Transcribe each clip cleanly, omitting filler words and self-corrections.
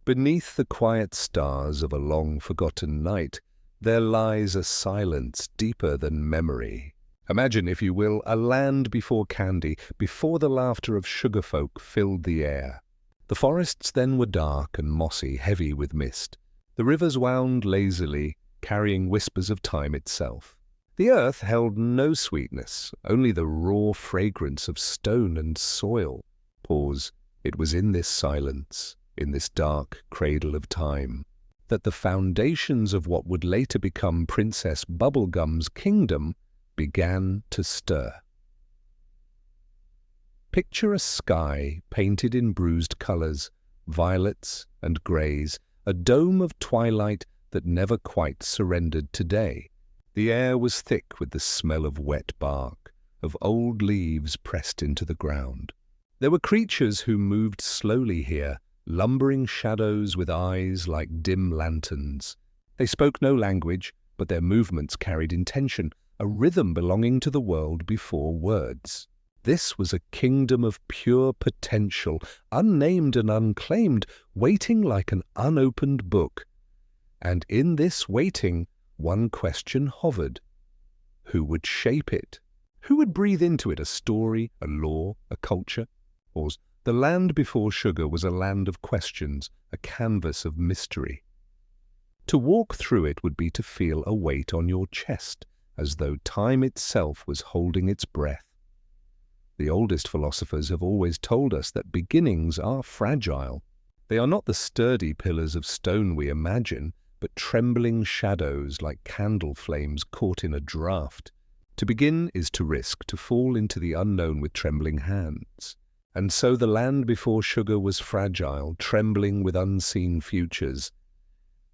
Beneath the quiet stars of a long-forgotten night, there lies a silence deeper than memory. Imagine, if you will, a land before candy, before the laughter of sugar folk filled the air. The forests then were dark and mossy, heavy with mist. The rivers wound lazily, carrying whispers of time itself. The earth held no sweetness, only the raw fragrance of stone and soil. Pause. It was in this silence, in this dark cradle of time, that the foundations of what would later become Princess Bubblegum's kingdom began to stir. Picture a sky painted in bruised colors, violets and grays, a dome of twilight that never quite surrendered to day. The air was thick with the smell of wet bark, of old leaves pressed into the ground. There were creatures who moved slowly here, lumbering shadows with eyes like dim lanterns. They spoke no language, but their movements carried intention, a rhythm belonging to the world before words. This was a kingdom of pure potential, unnamed and unclaimed, waiting like an unopened book. And in this waiting, one question hovered. Who would shape it? Who would breathe into it a story, a law, a culture? The land before sugar was a land of questions, a canvas of mystery. To walk through it would be to feel a weight on your chest, as though time itself was holding its breath. The oldest philosophers have always told us that beginnings are fragile. They are not the sturdy pillars of stone we imagine, but trembling shadows like candle flames caught in a draught. To begin is to risk, to fall into the unknown with trembling hands. And so the land before sugar was fragile, trembling with unseen futures.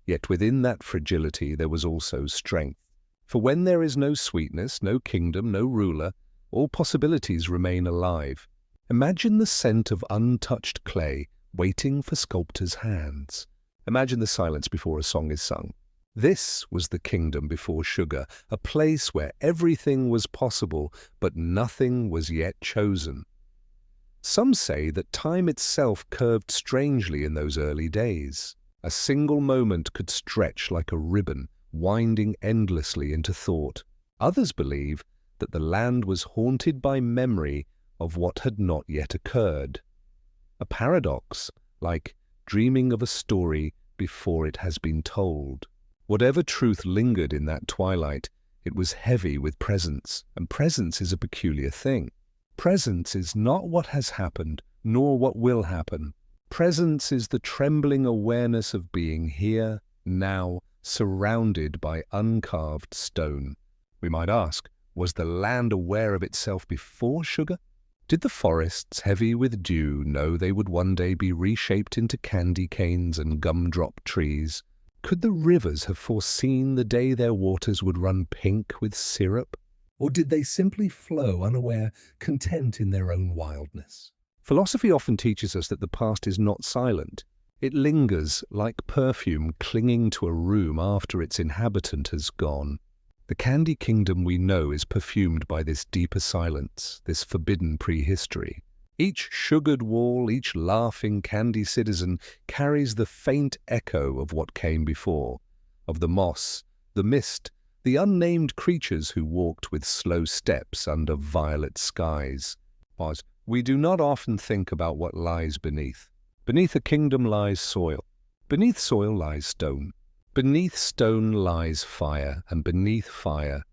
Yet within that fragility there was also strength. For when there is no sweetness, no kingdom, no ruler, all possibilities remain alive. Imagine the scent of untouched clay waiting for sculptors' hands. Imagine the silence before a song is sung. This was the kingdom before sugar, a place where everything was possible, but nothing was yet chosen. Some say that time itself curved strangely in those early days. A single moment could stretch like a ribbon, winding endlessly into thought. Others believe that the land was haunted by memory of what had not yet occurred. A paradox, like dreaming of a story before it has been told. Whatever truth lingered in that twilight, it was heavy with presence, and presence is a peculiar thing. Presence is not what has happened, nor what will happen. Presence is the trembling awareness of being here, now, surrounded by uncarved stone. We might ask, was the land aware of itself before sugar? Did the forests, heavy with dew, know they would one day be reshaped into candy canes and gumdrop trees? Could the rivers have foreseen the day their waters would run pink with syrup? Or did they simply flow unaware, content in their own wildness? Philosophy often teaches us that the past is not silent. It lingers like perfume clinging to a room after its inhabitant has gone. The candy kingdom we know is perfumed by this deeper silence, this forbidden prehistory. Each sugared wall, each laughing candy citizen carries the faint echo of what came before, of the moss, the mist, the unnamed creatures who walked with slow steps under violet skies. We do not often think about what lies beneath. Beneath a kingdom lies soil. Beneath soil lies stone. Beneath stone lies fire, and beneath fire,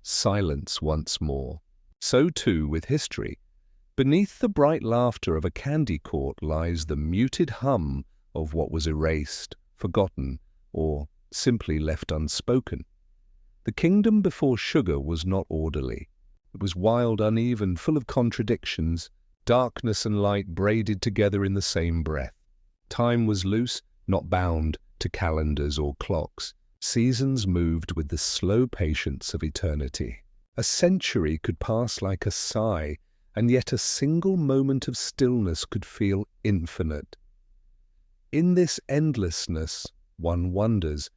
silence once more. So too with history. Beneath the bright laughter of a candy court lies the muted hum of what was erased, forgotten, or simply left unspoken. The kingdom before sugar was not orderly. It was wild, uneven, full of contradictions, darkness and light braided together in the same breath. Time was loose, not bound to calendars or clocks. Seasons moved with the slow patience of eternity. A century could pass like a sigh, and yet a single moment of stillness could feel infinite. In this endlessness, one wonders,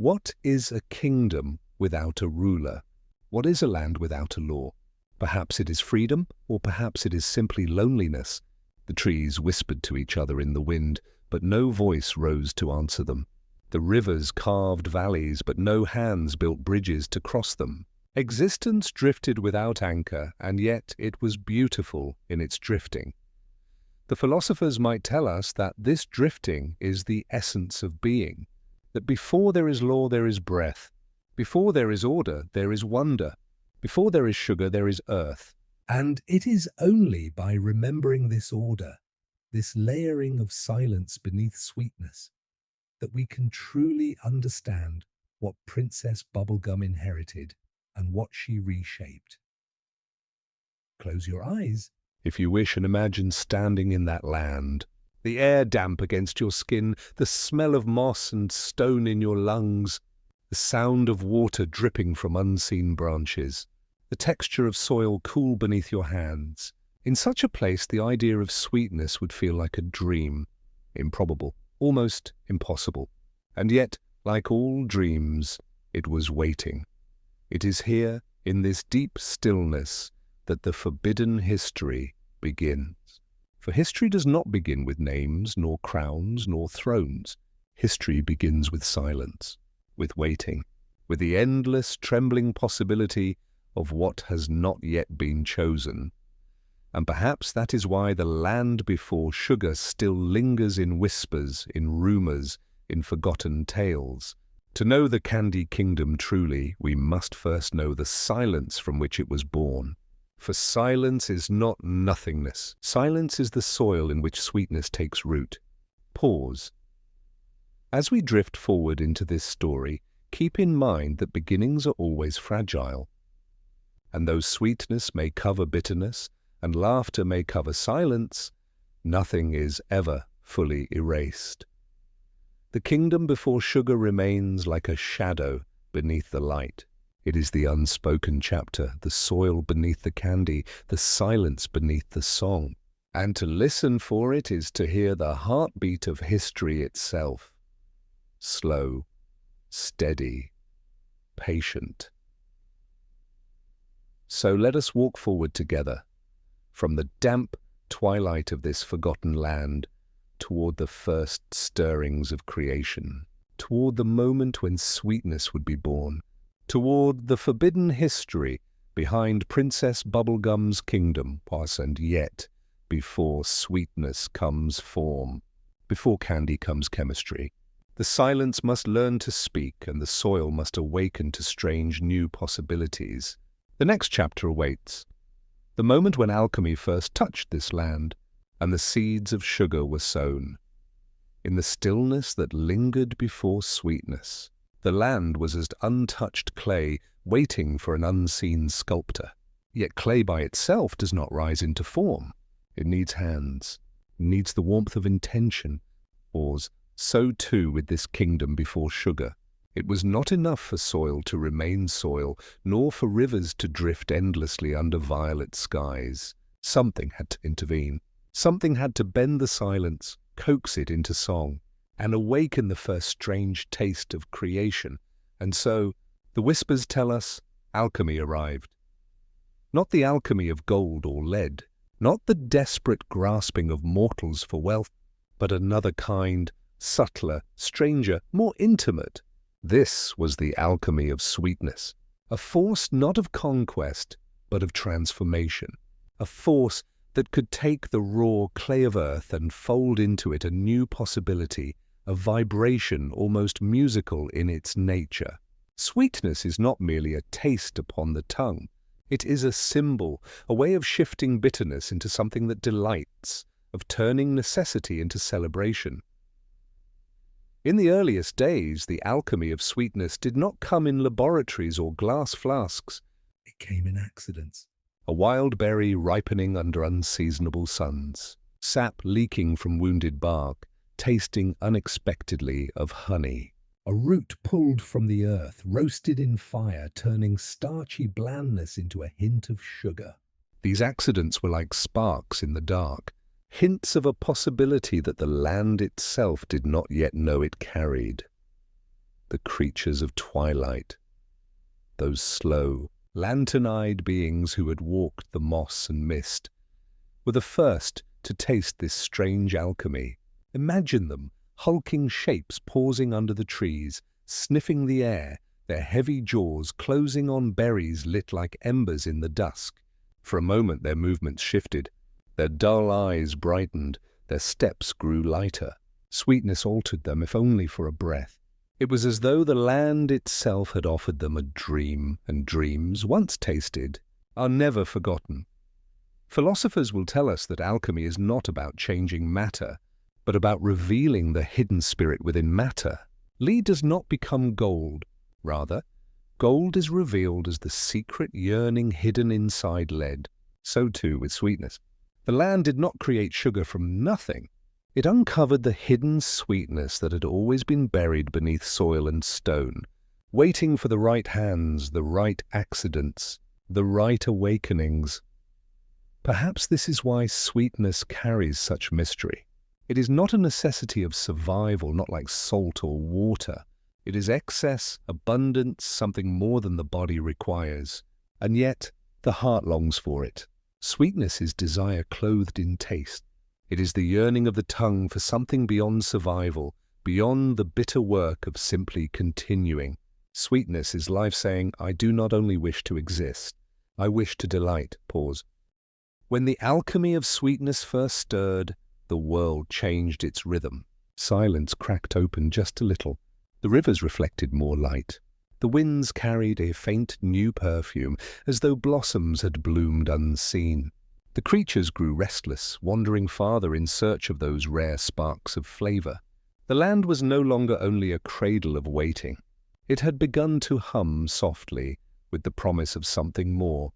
what is a kingdom without a ruler? What is a land without a law? Perhaps it is freedom, or perhaps it is simply loneliness. The trees whispered to each other in the wind, but no voice rose to answer them. The rivers carved valleys, but no hands built bridges to cross them. Existence drifted without anchor, and yet it was beautiful in its drifting. The philosophers might tell us that this drifting is the essence of being, that before there is law there is breath, before there is order there is wonder, before there is sugar there is earth. And it is only by remembering this order, this layering of silence beneath sweetness, that we can truly understand what Princess Bubblegum inherited and what she reshaped. Close your eyes, if you wish, and imagine standing in that land. The air damp against your skin, the smell of moss and stone in your lungs, the sound of water dripping from unseen branches, the texture of soil cool beneath your hands. In such a place, the idea of sweetness would feel like a dream, improbable, almost impossible. And yet, like all dreams, it was waiting. It is here, in this deep stillness, that the forbidden history begins. For history does not begin with names, nor crowns, nor thrones. History begins with silence, with waiting, with the endless, trembling possibility of what has not yet been chosen. And perhaps that is why the land before sugar still lingers in whispers, in rumors, in forgotten tales. To know the candy kingdom truly, we must first know the silence from which it was born. For silence is not nothingness. Silence is the soil in which sweetness takes root. Pause. As we drift forward into this story, keep in mind that beginnings are always fragile. And though sweetness may cover bitterness, and laughter may cover silence, nothing is ever fully erased. The kingdom before sugar remains like a shadow beneath the light. It is the unspoken chapter, the soil beneath the candy, the silence beneath the song. And to listen for it is to hear the heartbeat of history itself. Slow, steady, patient. So let us walk forward together, from the damp twilight of this forgotten land, toward the first stirrings of creation, toward the moment when sweetness would be born, toward the forbidden history behind Princess Bubblegum's kingdom, and yet, before sweetness comes form, before candy comes chemistry. The silence must learn to speak, and the soil must awaken to strange new possibilities. The next chapter awaits, the moment when alchemy first touched this land, and the seeds of sugar were sown. In the stillness that lingered before sweetness, the land was as untouched clay, waiting for an unseen sculptor. Yet clay by itself does not rise into form. It needs hands, it needs the warmth of intention. Pause. So too with this kingdom before sugar. It was not enough for soil to remain soil, nor for rivers to drift endlessly under violet skies. Something had to intervene. Something had to bend the silence, coax it into song, and awaken the first strange taste of creation. And so, the whispers tell us, alchemy arrived. Not the alchemy of gold or lead, not the desperate grasping of mortals for wealth, but another kind, subtler, stranger, more intimate. This was the alchemy of sweetness, a force not of conquest, but of transformation, a force that could take the raw clay of earth and fold into it a new possibility, a vibration almost musical in its nature. Sweetness is not merely a taste upon the tongue. It is a symbol, a way of shifting bitterness into something that delights, of turning necessity into celebration. In the earliest days, the alchemy of sweetness did not come in laboratories or glass flasks. It came in accidents. A wild berry ripening under unseasonable suns, sap leaking from wounded bark, tasting unexpectedly of honey. A root pulled from the earth, roasted in fire, turning starchy blandness into a hint of sugar. These accidents were like sparks in the dark, hints of a possibility that the land itself did not yet know it carried. The creatures of twilight, those slow, lantern-eyed beings who had walked the moss and mist, were the first to taste this strange alchemy, Imagine them, hulking shapes pausing under the trees, sniffing the air, their heavy jaws closing on berries lit like embers in the dusk. For a moment their movements shifted. Their dull eyes brightened, their steps grew lighter. Sweetness altered them, if only for a breath. It was as though the land itself had offered them a dream, and dreams, once tasted, are never forgotten. Philosophers will tell us that alchemy is not about changing matter, but about revealing the hidden spirit within matter. Lead does not become gold. Rather, gold is revealed as the secret yearning hidden inside lead. So too with sweetness. The land did not create sugar from nothing. It uncovered the hidden sweetness that had always been buried beneath soil and stone, waiting for the right hands, the right accidents, the right awakenings. Perhaps this is why sweetness carries such mystery. It is not a necessity of survival, not like salt or water. It is excess, abundance, something more than the body requires. And yet, the heart longs for it. Sweetness is desire clothed in taste. It is the yearning of the tongue for something beyond survival, beyond the bitter work of simply continuing. Sweetness is life saying, I do not only wish to exist, I wish to delight. Pause. When the alchemy of sweetness first stirred, the world changed its rhythm. Silence cracked open just a little. The rivers reflected more light. The winds carried a faint new perfume, as though blossoms had bloomed unseen. The creatures grew restless, wandering farther in search of those rare sparks of flavor. The land was no longer only a cradle of waiting. It had begun to hum softly, with the promise of something more.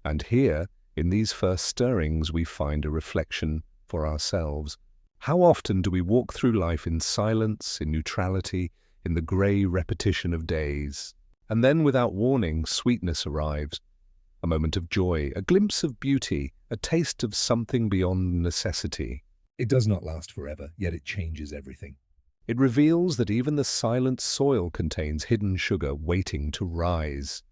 And here, in these first stirrings, we find a reflection for ourselves. How often do we walk through life in silence, in neutrality, in the grey repetition of days? And then, without warning, sweetness arrives. A moment of joy, a glimpse of beauty, a taste of something beyond necessity. It does not last forever, yet it changes everything. It reveals that even the silent soil contains hidden sugar waiting to rise.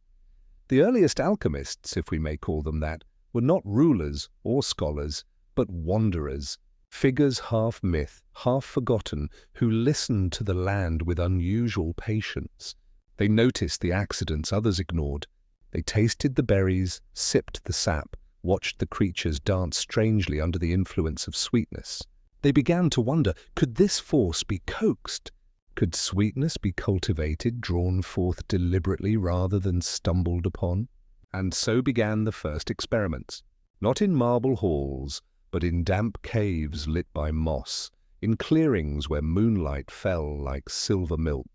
The earliest alchemists, if we may call them that, were not rulers or scholars, but wanderers, figures half myth, half forgotten, who listened to the land with unusual patience. They noticed the accidents others ignored. They tasted the berries, sipped the sap, watched the creatures dance strangely under the influence of sweetness. They began to wonder, could this force be coaxed? Could sweetness be cultivated, drawn forth deliberately rather than stumbled upon? And so began the first experiments, not in marble halls, but in damp caves lit by moss, in clearings where moonlight fell like silver milk.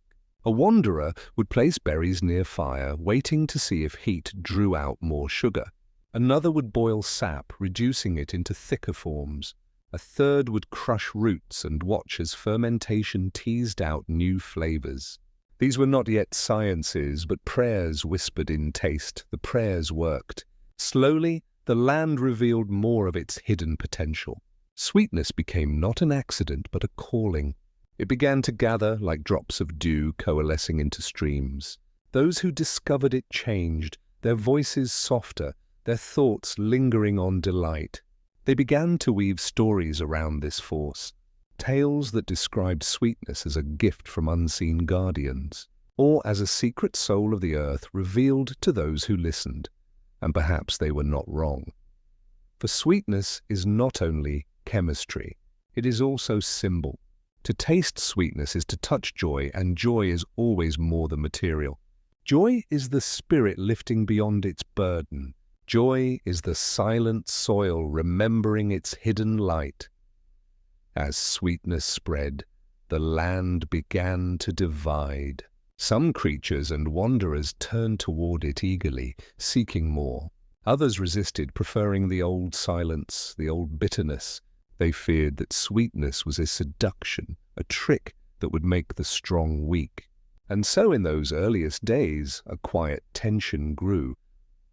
A wanderer would place berries near fire, waiting to see if heat drew out more sugar. Another would boil sap, reducing it into thicker forms. A third would crush roots and watch as fermentation teased out new flavors. These were not yet sciences, but prayers whispered in taste. The prayers worked. Slowly, the land revealed more of its hidden potential. Sweetness became not an accident, but a calling. It began to gather like drops of dew coalescing into streams. Those who discovered it changed, their voices softer, their thoughts lingering on delight. They began to weave stories around this force, tales that described sweetness as a gift from unseen guardians, or as a secret soul of the earth revealed to those who listened. And perhaps they were not wrong. For sweetness is not only chemistry, it is also symbol. To taste sweetness is to touch joy, and joy is always more than material. Joy is the spirit lifting beyond its burden. Joy is the silent soil remembering its hidden light. As sweetness spread, the land began to divide. Some creatures and wanderers turned toward it eagerly, seeking more. Others resisted, preferring the old silence, the old bitterness. They feared that sweetness was a seduction, a trick that would make the strong weak. And so in those earliest days, a quiet tension grew.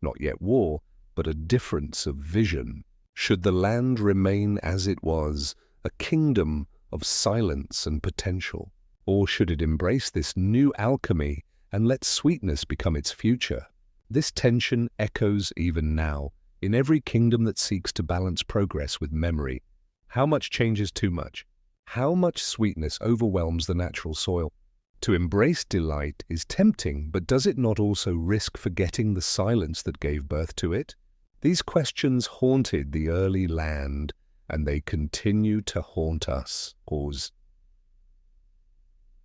Not yet war, but a difference of vision. Should the land remain as it was, a kingdom of silence and potential? Or should it embrace this new alchemy and let sweetness become its future? This tension echoes even now, in every kingdom that seeks to balance progress with memory. How much change is too much? how much sweetness overwhelms the natural soil. To embrace delight is tempting, but does it not also risk forgetting the silence that gave birth to it? These questions haunted the early land, and they continue to haunt us. Pause.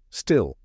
Still,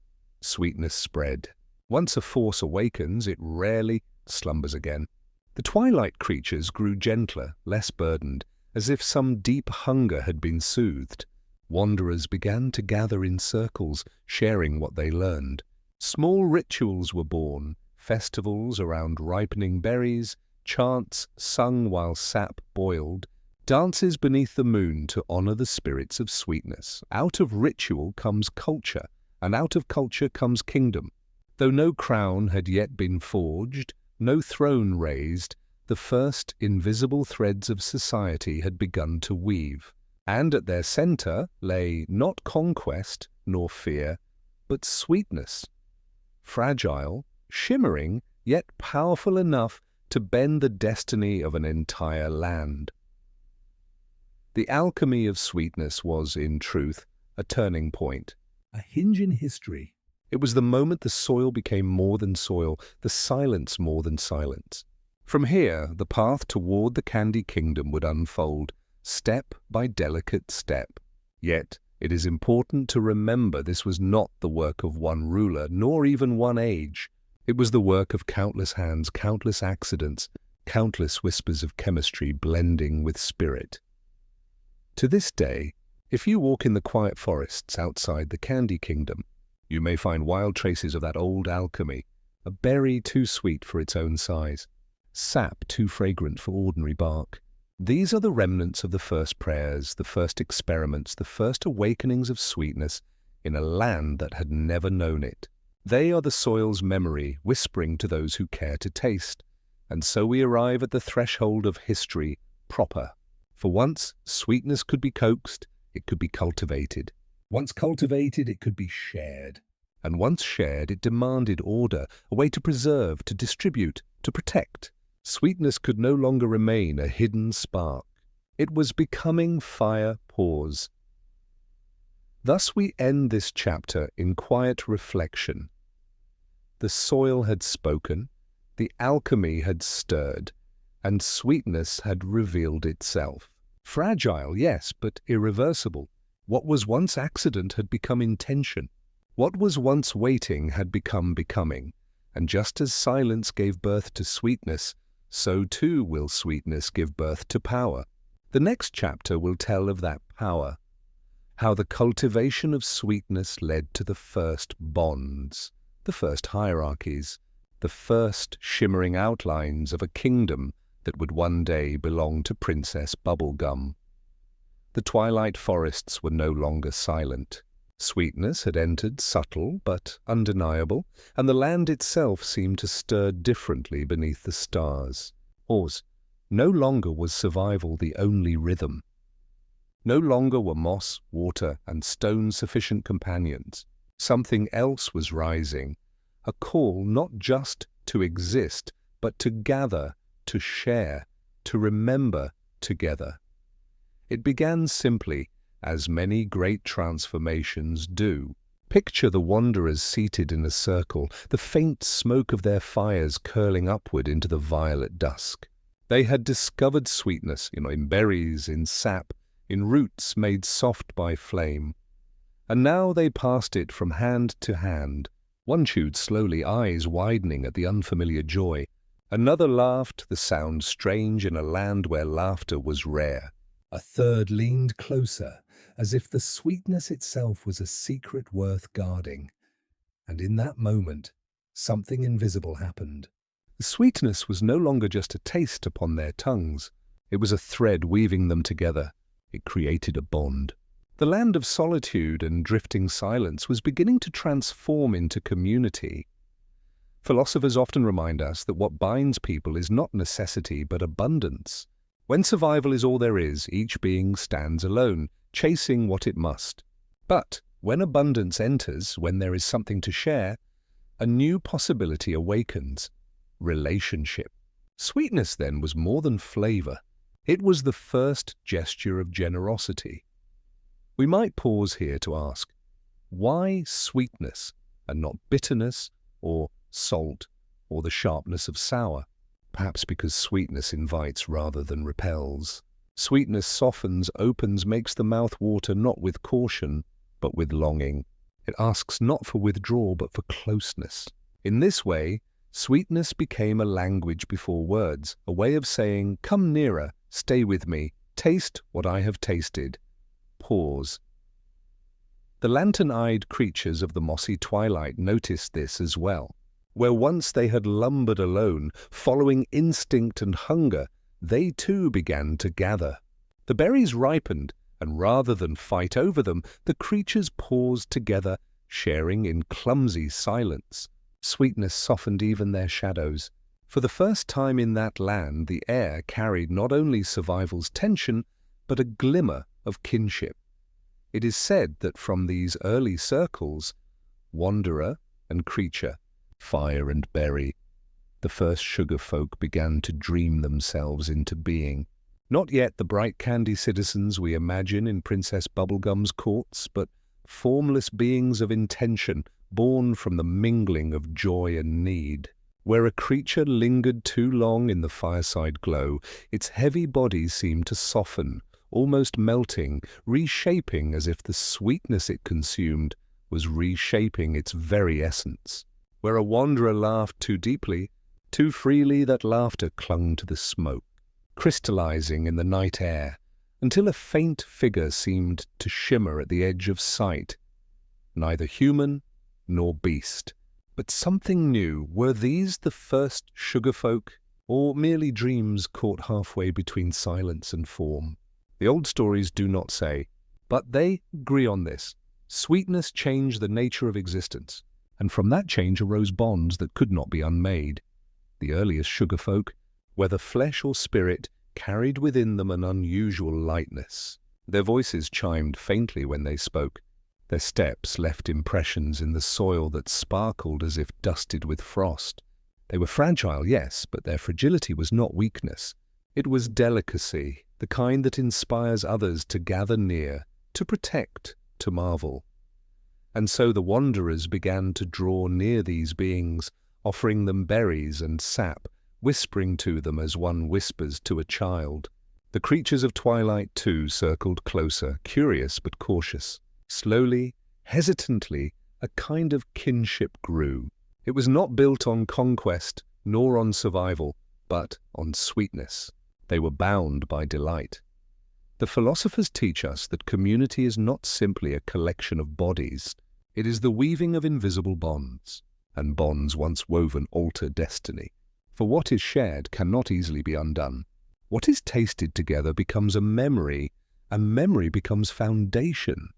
sweetness spread. Once a force awakens, it rarely slumbers again. The twilight creatures grew gentler, less burdened, as if some deep hunger had been soothed. Wanderers began to gather in circles, sharing what they learned. Small rituals were born, festivals around ripening berries, chants sung while sap boiled, dances beneath the moon to honor the spirits of sweetness. Out of ritual comes culture, and out of culture comes kingdom. Though no crown had yet been forged, no throne raised, the first invisible threads of society had begun to weave. And at their center lay not conquest nor fear, but sweetness. Fragile, shimmering, yet powerful enough to bend the destiny of an entire land. The alchemy of sweetness was, in truth, a turning point, a hinge in history. It was the moment the soil became more than soil, the silence more than silence. From here, the path toward the Candy Kingdom would unfold, step by delicate step. Yet, it is important to remember this was not the work of one ruler, nor even one age. It was the work of countless hands, countless accidents, countless whispers of chemistry blending with spirit. To this day, if you walk in the quiet forests outside the Candy Kingdom, you may find wild traces of that old alchemy, a berry too sweet for its own size, sap too fragrant for ordinary bark. These are the remnants of the first prayers, the first experiments, the first awakenings of sweetness in a land that had never known it. They are the soil's memory, whispering to those who care to taste. And so we arrive at the threshold of history proper. For once, sweetness could be coaxed, it could be cultivated. Once cultivated, it could be shared. And once shared, it demanded order, a way to preserve, to distribute, to protect. Sweetness could no longer remain a hidden spark. It was becoming fire. Pause. Thus we end this chapter in quiet reflection. The soil had spoken, the alchemy had stirred, and sweetness had revealed itself. Fragile, yes, but irreversible. What was once accident had become intention. What was once waiting had become becoming. And just as silence gave birth to sweetness, so too will sweetness give birth to power. The next chapter will tell of that power, how the cultivation of sweetness led to the first bonds, the first hierarchies, the first shimmering outlines of a kingdom that would one day belong to Princess Bubblegum. The twilight forests were no longer silent. Sweetness had entered, subtle but undeniable, and the land itself seemed to stir differently beneath the stars. Pause. No longer was survival the only rhythm. No longer were moss, water, and stone sufficient companions. Something else was rising, a call not just to exist, but to gather, to share, to remember together. It began simply, as many great transformations do. Picture the wanderers seated in a circle, the faint smoke of their fires curling upward into the violet dusk. They had discovered sweetness, in berries, in sap, in roots made soft by flame. And now they passed it from hand to hand. One chewed slowly, eyes widening at the unfamiliar joy. Another laughed, the sound strange in a land where laughter was rare. A third leaned closer, as if the sweetness itself was a secret worth guarding. And in that moment, something invisible happened. The sweetness was no longer just a taste upon their tongues. It was a thread weaving them together. It created a bond. The land of solitude and drifting silence was beginning to transform into community. Philosophers often remind us that what binds people is not necessity but abundance. When survival is all there is, each being stands alone, chasing what it must. But when abundance enters, when there is something to share, a new possibility awakens: relationship. Sweetness, then, was more than flavor. It was the first gesture of generosity. We might pause here to ask, why sweetness and not bitterness or salt or the sharpness of sour? Perhaps because sweetness invites rather than repels. Sweetness softens, opens, makes the mouth water not with caution, but with longing. It asks not for withdrawal, but for closeness. In this way, sweetness became a language before words, a way of saying, come nearer, stay with me, taste what I have tasted. Pause. The lantern-eyed creatures of the mossy twilight noticed this as well. Where once they had lumbered alone, following instinct and hunger, they too began to gather. The berries ripened, and rather than fight over them, the creatures paused together, sharing in clumsy silence. Sweetness softened even their shadows. For the first time in that land, the air carried not only survival's tension, but a glimmer of kinship. It is said that from these early circles, wanderer and creature, fire and berry, the first sugar folk began to dream themselves into being. Not yet the bright candy citizens we imagine in Princess Bubblegum's courts, but formless beings of intention, born from the mingling of joy and need. Where a creature lingered too long in the fireside glow, its heavy body seemed to soften, almost melting, reshaping as if the sweetness it consumed was reshaping its very essence. Where a wanderer laughed too deeply, too freely, that laughter clung to the smoke, crystallizing in the night air, until a faint figure seemed to shimmer at the edge of sight. Neither human nor beast, but something new. Were these the first sugar folk, or merely dreams caught halfway between silence and form? The old stories do not say, but they agree on this. Sweetness changed the nature of existence, and from that change arose bonds that could not be unmade. The earliest sugar folk, whether flesh or spirit, carried within them an unusual lightness. Their voices chimed faintly when they spoke. Their steps left impressions in the soil that sparkled as if dusted with frost. They were fragile, yes, but their fragility was not weakness. It was delicacy, the kind that inspires others to gather near, to protect, to marvel. And so the wanderers began to draw near these beings, offering them berries and sap, whispering to them as one whispers to a child. The creatures of twilight, too, circled closer, curious but cautious. Slowly, hesitantly, a kind of kinship grew. It was not built on conquest, nor on survival, but on sweetness. They were bound by delight. The philosophers teach us that community is not simply a collection of bodies. It is the weaving of invisible bonds, and bonds once woven alter destiny. For what is shared cannot easily be undone. What is tasted together becomes a memory, and memory becomes foundation.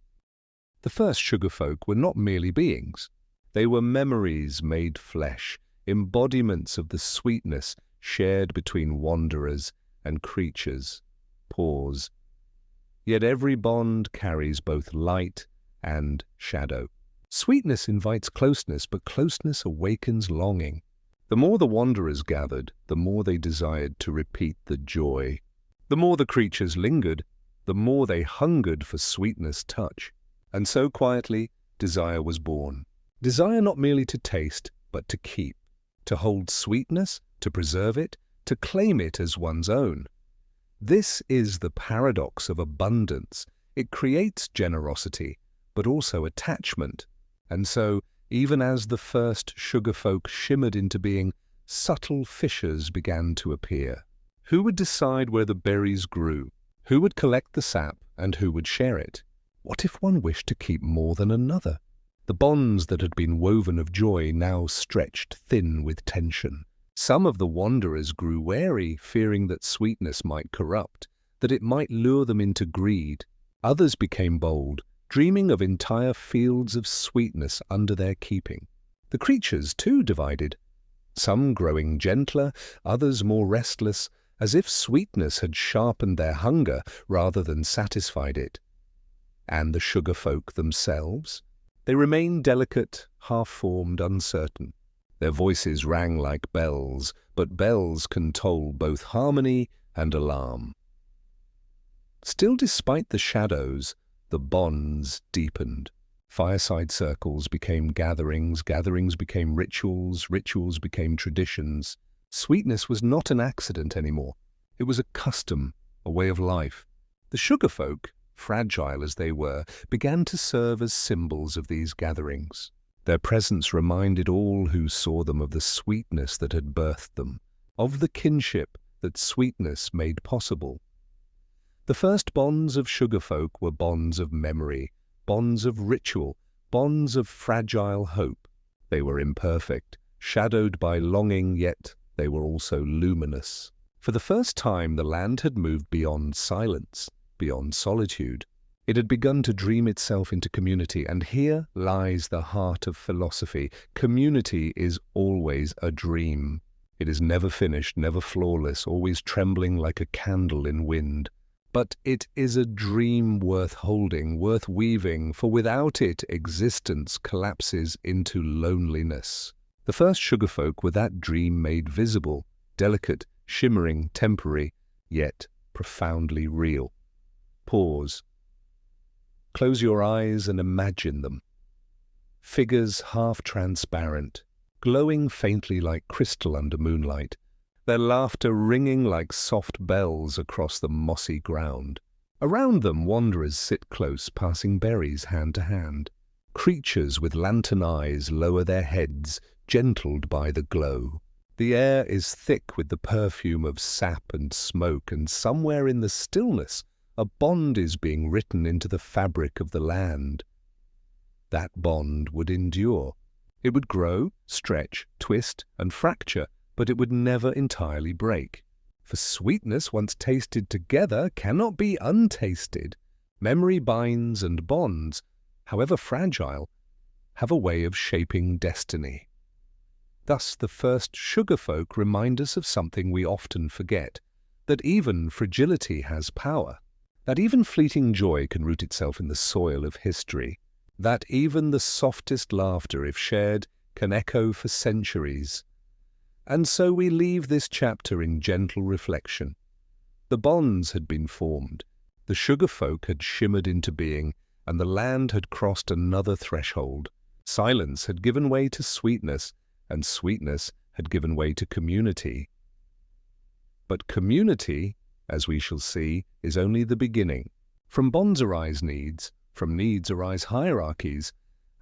The first sugar folk were not merely beings. They were memories made flesh, embodiments of the sweetness shared between wanderers and creatures. Pause. Yet every bond carries both light and shadow. Sweetness invites closeness, but closeness awakens longing. The more the wanderers gathered, the more they desired to repeat the joy. The more the creatures lingered, the more they hungered for sweetness' touch. And so quietly, desire was born. Desire not merely to taste, but to keep, to hold sweetness, to preserve it, to claim it as one's own. This is the paradox of abundance. It creates generosity, but also attachment. And so, even as the first sugar folk shimmered into being, subtle fissures began to appear. Who would decide where the berries grew? Who would collect the sap, and who would share it? What if one wished to keep more than another? The bonds that had been woven of joy now stretched thin with tension. Some of the wanderers grew wary, fearing that sweetness might corrupt, that it might lure them into greed. Others became bold, dreaming of entire fields of sweetness under their keeping. The creatures, too, divided, some growing gentler, others more restless, as if sweetness had sharpened their hunger rather than satisfied it. And the sugar folk themselves? They remained delicate, half-formed, uncertain. Their voices rang like bells, but bells can toll both harmony and alarm. Still, despite the shadows, The bonds deepened. Fireside circles became gatherings, gatherings became rituals, rituals became traditions. Sweetness was not an accident anymore. It was a custom, a way of life. The sugar folk, fragile as they were, began to serve as symbols of these gatherings. Their presence reminded all who saw them of the sweetness that had birthed them, of the kinship that sweetness made possible. The first bonds of sugar folk were bonds of memory, bonds of ritual, bonds of fragile hope. They were imperfect, shadowed by longing, yet they were also luminous. For the first time, the land had moved beyond silence, beyond solitude. It had begun to dream itself into community, and here lies the heart of philosophy. Community is always a dream. It is never finished, never flawless, always trembling like a candle in wind. But it is a dream worth holding, worth weaving, for without it, existence collapses into loneliness. The first sugar folk were that dream made visible, delicate, shimmering, temporary, yet profoundly real. Pause. Close your eyes and imagine them. Figures half-transparent, glowing faintly like crystal under moonlight, their laughter ringing like soft bells across the mossy ground. Around them, wanderers sit close, passing berries hand to hand. Creatures with lantern eyes lower their heads, gentled by the glow. The air is thick with the perfume of sap and smoke, and somewhere in the stillness, a bond is being written into the fabric of the land. That bond would endure. It would grow, stretch, twist, and fracture, but it would never entirely break. For sweetness, once tasted together, cannot be untasted. Memory binds, and bonds, however fragile, have a way of shaping destiny. Thus, the first sugar folk remind us of something we often forget, that even fragility has power, that even fleeting joy can root itself in the soil of history, that even the softest laughter, if shared, can echo for centuries. And so we leave this chapter in gentle reflection. The bonds had been formed, the sugar folk had shimmered into being, and the land had crossed another threshold. Silence had given way to sweetness, and sweetness had given way to community. But community, as we shall see, is only the beginning. From bonds arise needs, from needs arise hierarchies,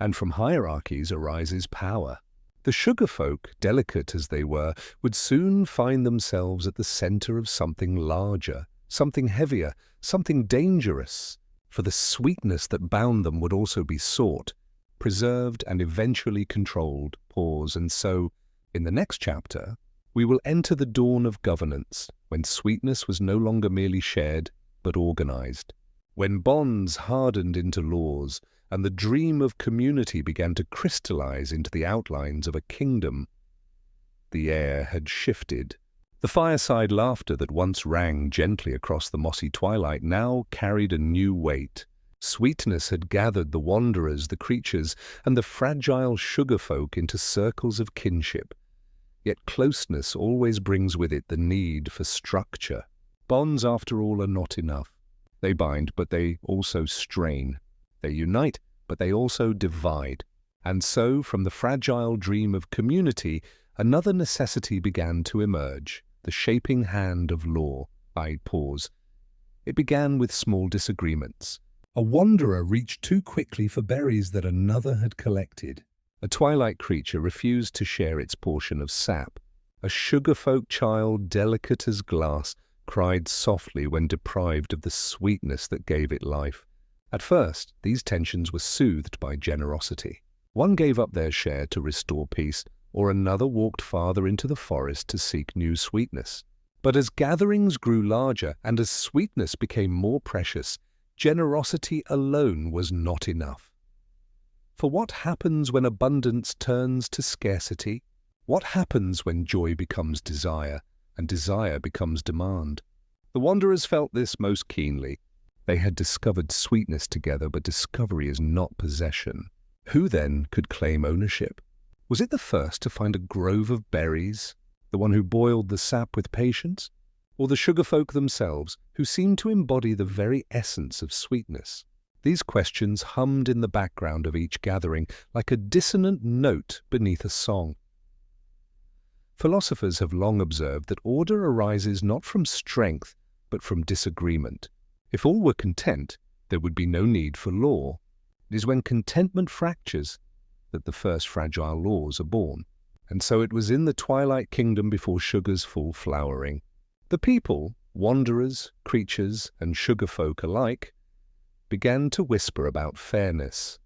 and from hierarchies arises power. The sugar folk, delicate as they were, would soon find themselves at the center of something larger, something heavier, something dangerous. For the sweetness that bound them would also be sought, preserved, and eventually controlled. Pause. And so, in the next chapter, we will enter the dawn of governance, when sweetness was no longer merely shared, but organized. When bonds hardened into laws, and the dream of community began to crystallize into the outlines of a kingdom. The air had shifted. The fireside laughter that once rang gently across the mossy twilight now carried a new weight. Sweetness had gathered the wanderers, the creatures, and the fragile sugar folk into circles of kinship. Yet closeness always brings with it the need for structure. Bonds, after all, are not enough. They bind, but they also strain. They unite, but they also divide. And so, from the fragile dream of community, another necessity began to emerge, the shaping hand of law. I pause. It began with small disagreements. A wanderer reached too quickly for berries that another had collected. A twilight creature refused to share its portion of sap. A sugar-folk child, delicate as glass, cried softly when deprived of the sweetness that gave it life. At first, these tensions were soothed by generosity. One gave up their share to restore peace, or another walked farther into the forest to seek new sweetness. But as gatherings grew larger and as sweetness became more precious, generosity alone was not enough. For what happens when abundance turns to scarcity? What happens when joy becomes desire, and desire becomes demand? The wanderers felt this most keenly. They had discovered sweetness together, but discovery is not possession. Who then could claim ownership? Was it the first to find a grove of berries, the one who boiled the sap with patience, or the sugar folk themselves, who seemed to embody the very essence of sweetness? These questions hummed in the background of each gathering like a dissonant note beneath a song. Philosophers have long observed that order arises not from strength, but from disagreement. If all were content, there would be no need for law. It is when contentment fractures that the first fragile laws are born. And so it was in the twilight kingdom before sugar's full flowering. The people, wanderers, creatures, and sugar folk alike, began to whisper about fairness.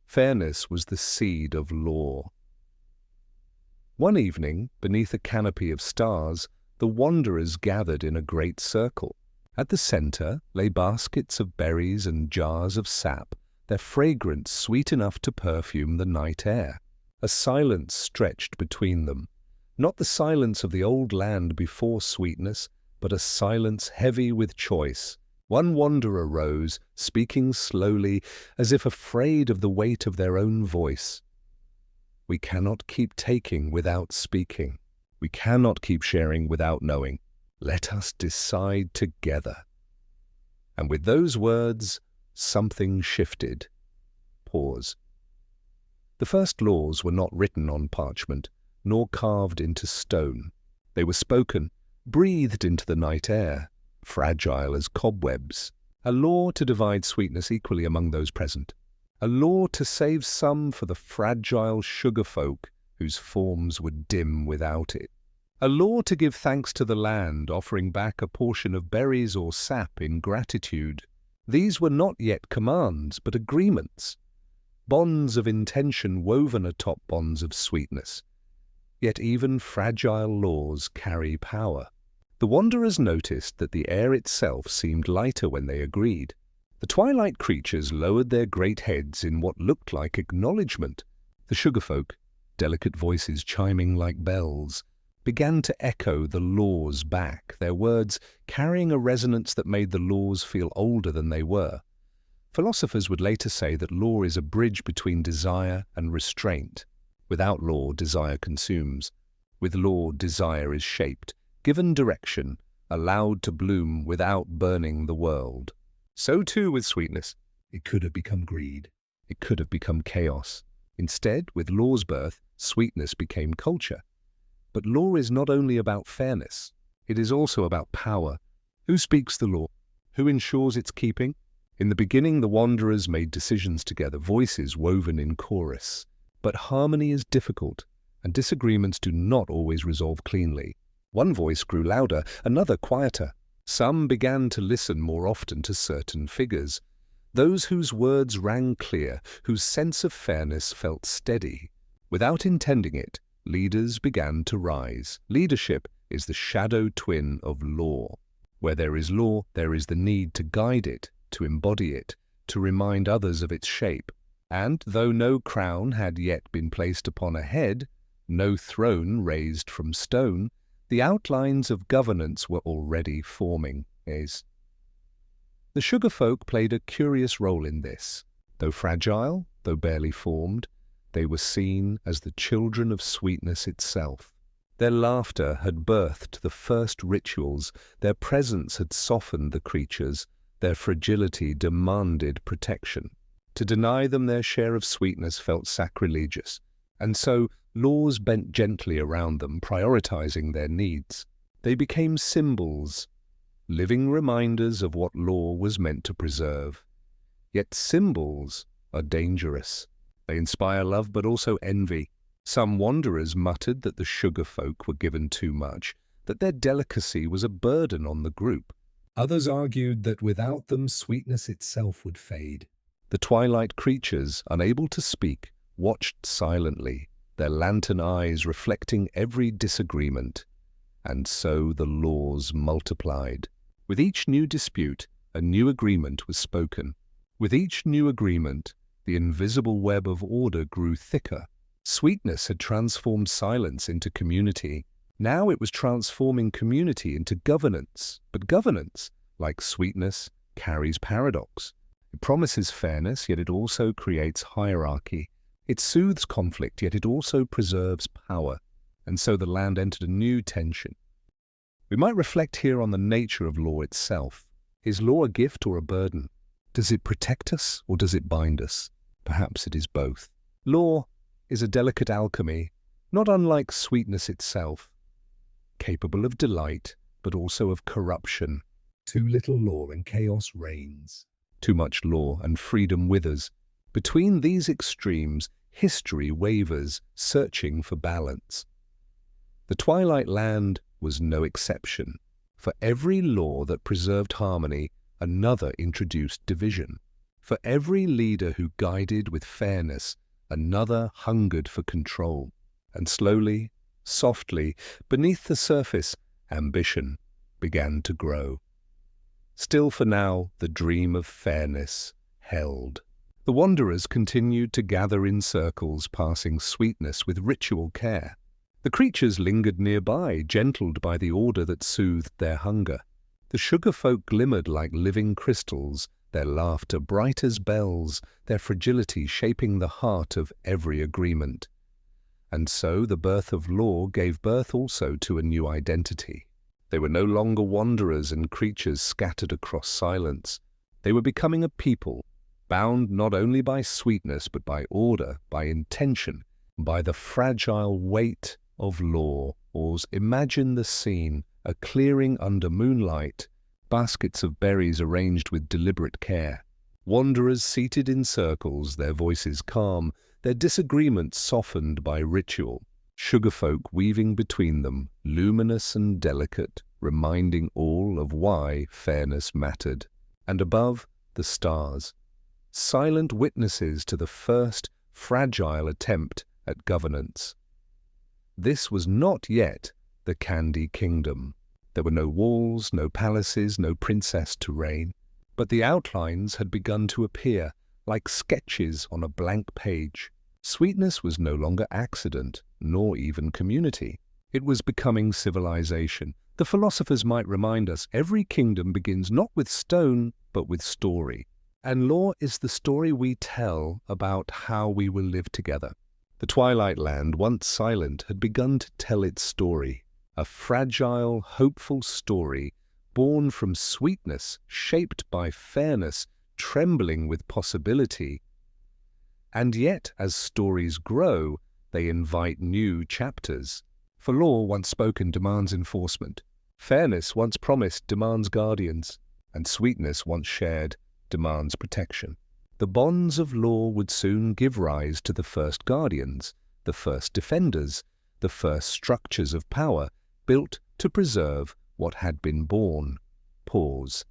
Fairness was the seed of law. One evening, beneath a canopy of stars, the wanderers gathered in a great circle. At the center lay baskets of berries and jars of sap, their fragrance sweet enough to perfume the night air. A silence stretched between them, not the silence of the old land before sweetness, but a silence heavy with choice. One wanderer rose, speaking slowly, as if afraid of the weight of their own voice. We cannot keep taking without speaking. We cannot keep sharing without knowing. Let us decide together. And with those words, something shifted. Pause. The first laws were not written on parchment, nor carved into stone. They were spoken, breathed into the night air, fragile as cobwebs. A law to divide sweetness equally among those present. A law to save some for the fragile sugar folk whose forms would dim without it. A law to give thanks to the land, offering back a portion of berries or sap in gratitude. These were not yet commands, but agreements. Bonds of intention woven atop bonds of sweetness. Yet even fragile laws carry power. The wanderers noticed that the air itself seemed lighter when they agreed. The twilight creatures lowered their great heads in what looked like acknowledgement. The sugarfolk, delicate voices chiming like bells, began to echo the laws back, their words carrying a resonance that made the laws feel older than they were. Philosophers would later say that law is a bridge between desire and restraint. Without law, desire consumes. With law, desire is shaped, given direction, allowed to bloom without burning the world. So too with sweetness. It could have become greed. It could have become chaos. Instead, with law's birth, sweetness became culture. But law is not only about fairness. It is also about power. Who speaks the law? Who ensures its keeping? In the beginning, the wanderers made decisions together, voices woven in chorus. But harmony is difficult, and disagreements do not always resolve cleanly. One voice grew louder, another quieter. Some began to listen more often to certain figures, those whose words rang clear, whose sense of fairness felt steady. Without intending it, leaders began to rise. Leadership is the shadow twin of law. Where there is law, there is the need to guide it, to embody it, to remind others of its shape. And though no crown had yet been placed upon a head, no throne raised from stone, the outlines of governance were already forming. The sugar folk played a curious role in this. Though fragile, though barely formed, they were seen as the children of sweetness itself. Their laughter had birthed the first rituals, their presence had softened the creatures, their fragility demanded protection. To deny them their share of sweetness felt sacrilegious, and so laws bent gently around them, prioritizing their needs. They became symbols, living reminders of what law was meant to preserve. Yet symbols are dangerous. They inspire love but also envy. Some wanderers muttered that the sugar folk were given too much, that their delicacy was a burden on the group. Others argued that without them sweetness itself would fade. The twilight creatures, unable to speak, watched silently, their lantern eyes reflecting every disagreement. And so the laws multiplied. With each new dispute, a new agreement was spoken. With each new agreement, the invisible web of order grew thicker. Sweetness had transformed silence into community. Now it was transforming community into governance. But governance, like sweetness, carries paradox. It promises fairness, yet it also creates hierarchy. It soothes conflict, yet it also preserves power. And so the land entered a new tension. We might reflect here on the nature of law itself. Is law a gift or a burden? Does it protect us or does it bind us? Perhaps it is both. Law is a delicate alchemy, not unlike sweetness itself, capable of delight, but also of corruption. Too little law and chaos reigns. Too much law and freedom withers. Between these extremes, history wavers, searching for balance. The Twilight Land was no exception. For every law that preserved harmony, another introduced division. For every leader who guided with fairness, another hungered for control. And slowly, softly, beneath the surface, ambition began to grow. Still for now, the dream of fairness held. The wanderers continued to gather in circles, passing sweetness with ritual care. The creatures lingered nearby, gentled by the order that soothed their hunger. The sugar folk glimmered like living crystals, their laughter bright as bells, their fragility shaping the heart of every agreement. And so the birth of law gave birth also to a new identity. They were no longer wanderers and creatures scattered across silence. They were becoming a people, bound not only by sweetness but by order, by intention, by the fragile weight of law. Or imagine the scene, a clearing under moonlight, baskets of berries arranged with deliberate care. Wanderers seated in circles, their voices calm, their disagreements softened by ritual. Sugarfolk weaving between them, luminous and delicate, reminding all of why fairness mattered. And above, the stars, silent witnesses to the first fragile attempt at governance. This was not yet the Candy Kingdom. There were no walls, no palaces, no princess to reign. But the outlines had begun to appear, like sketches on a blank page. Sweetness was no longer accident, nor even community. It was becoming civilization. The philosophers might remind us, every kingdom begins not with stone, but with story. And law is the story we tell about how we will live together. The Twilight Land, once silent, had begun to tell its story. A fragile, hopeful story, born from sweetness, shaped by fairness, trembling with possibility. And yet, as stories grow, they invite new chapters. For law, once spoken, demands enforcement. Fairness, once promised, demands guardians. And sweetness, once shared, demands protection. The bonds of law would soon give rise to the first guardians, the first defenders, the first structures of power, built to preserve what had been born. Pause.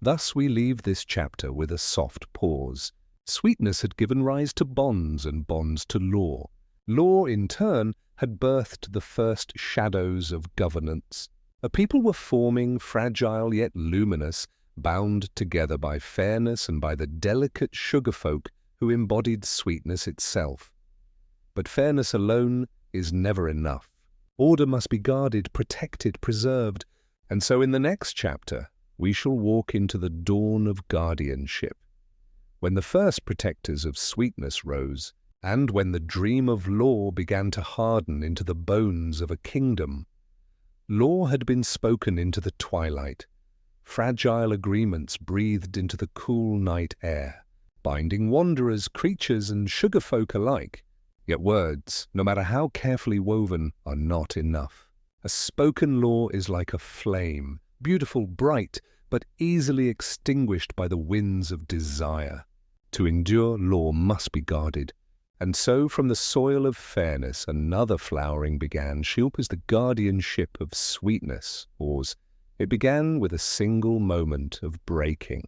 Thus we leave this chapter with a soft pause. Sweetness had given rise to bonds and bonds to law. Law, in turn, had birthed the first shadows of governance. A people were forming, fragile yet luminous, bound together by fairness and by the delicate sugarfolk who embodied sweetness itself. But fairness alone is never enough. Order must be guarded, protected, preserved. And so in the next chapter, we shall walk into the dawn of guardianship. When the first protectors of sweetness rose, and when the dream of law began to harden into the bones of a kingdom, law had been spoken into the twilight. Fragile agreements breathed into the cool night air, binding wanderers, creatures, and sugarfolk alike. Yet words, no matter how carefully woven, are not enough. A spoken law is like a flame, beautiful, bright, but easily extinguished by the winds of desire. To endure, law must be guarded. And so from the soil of fairness another flowering began, shaped as the guardianship of sweetness, or it began with a single moment of breaking.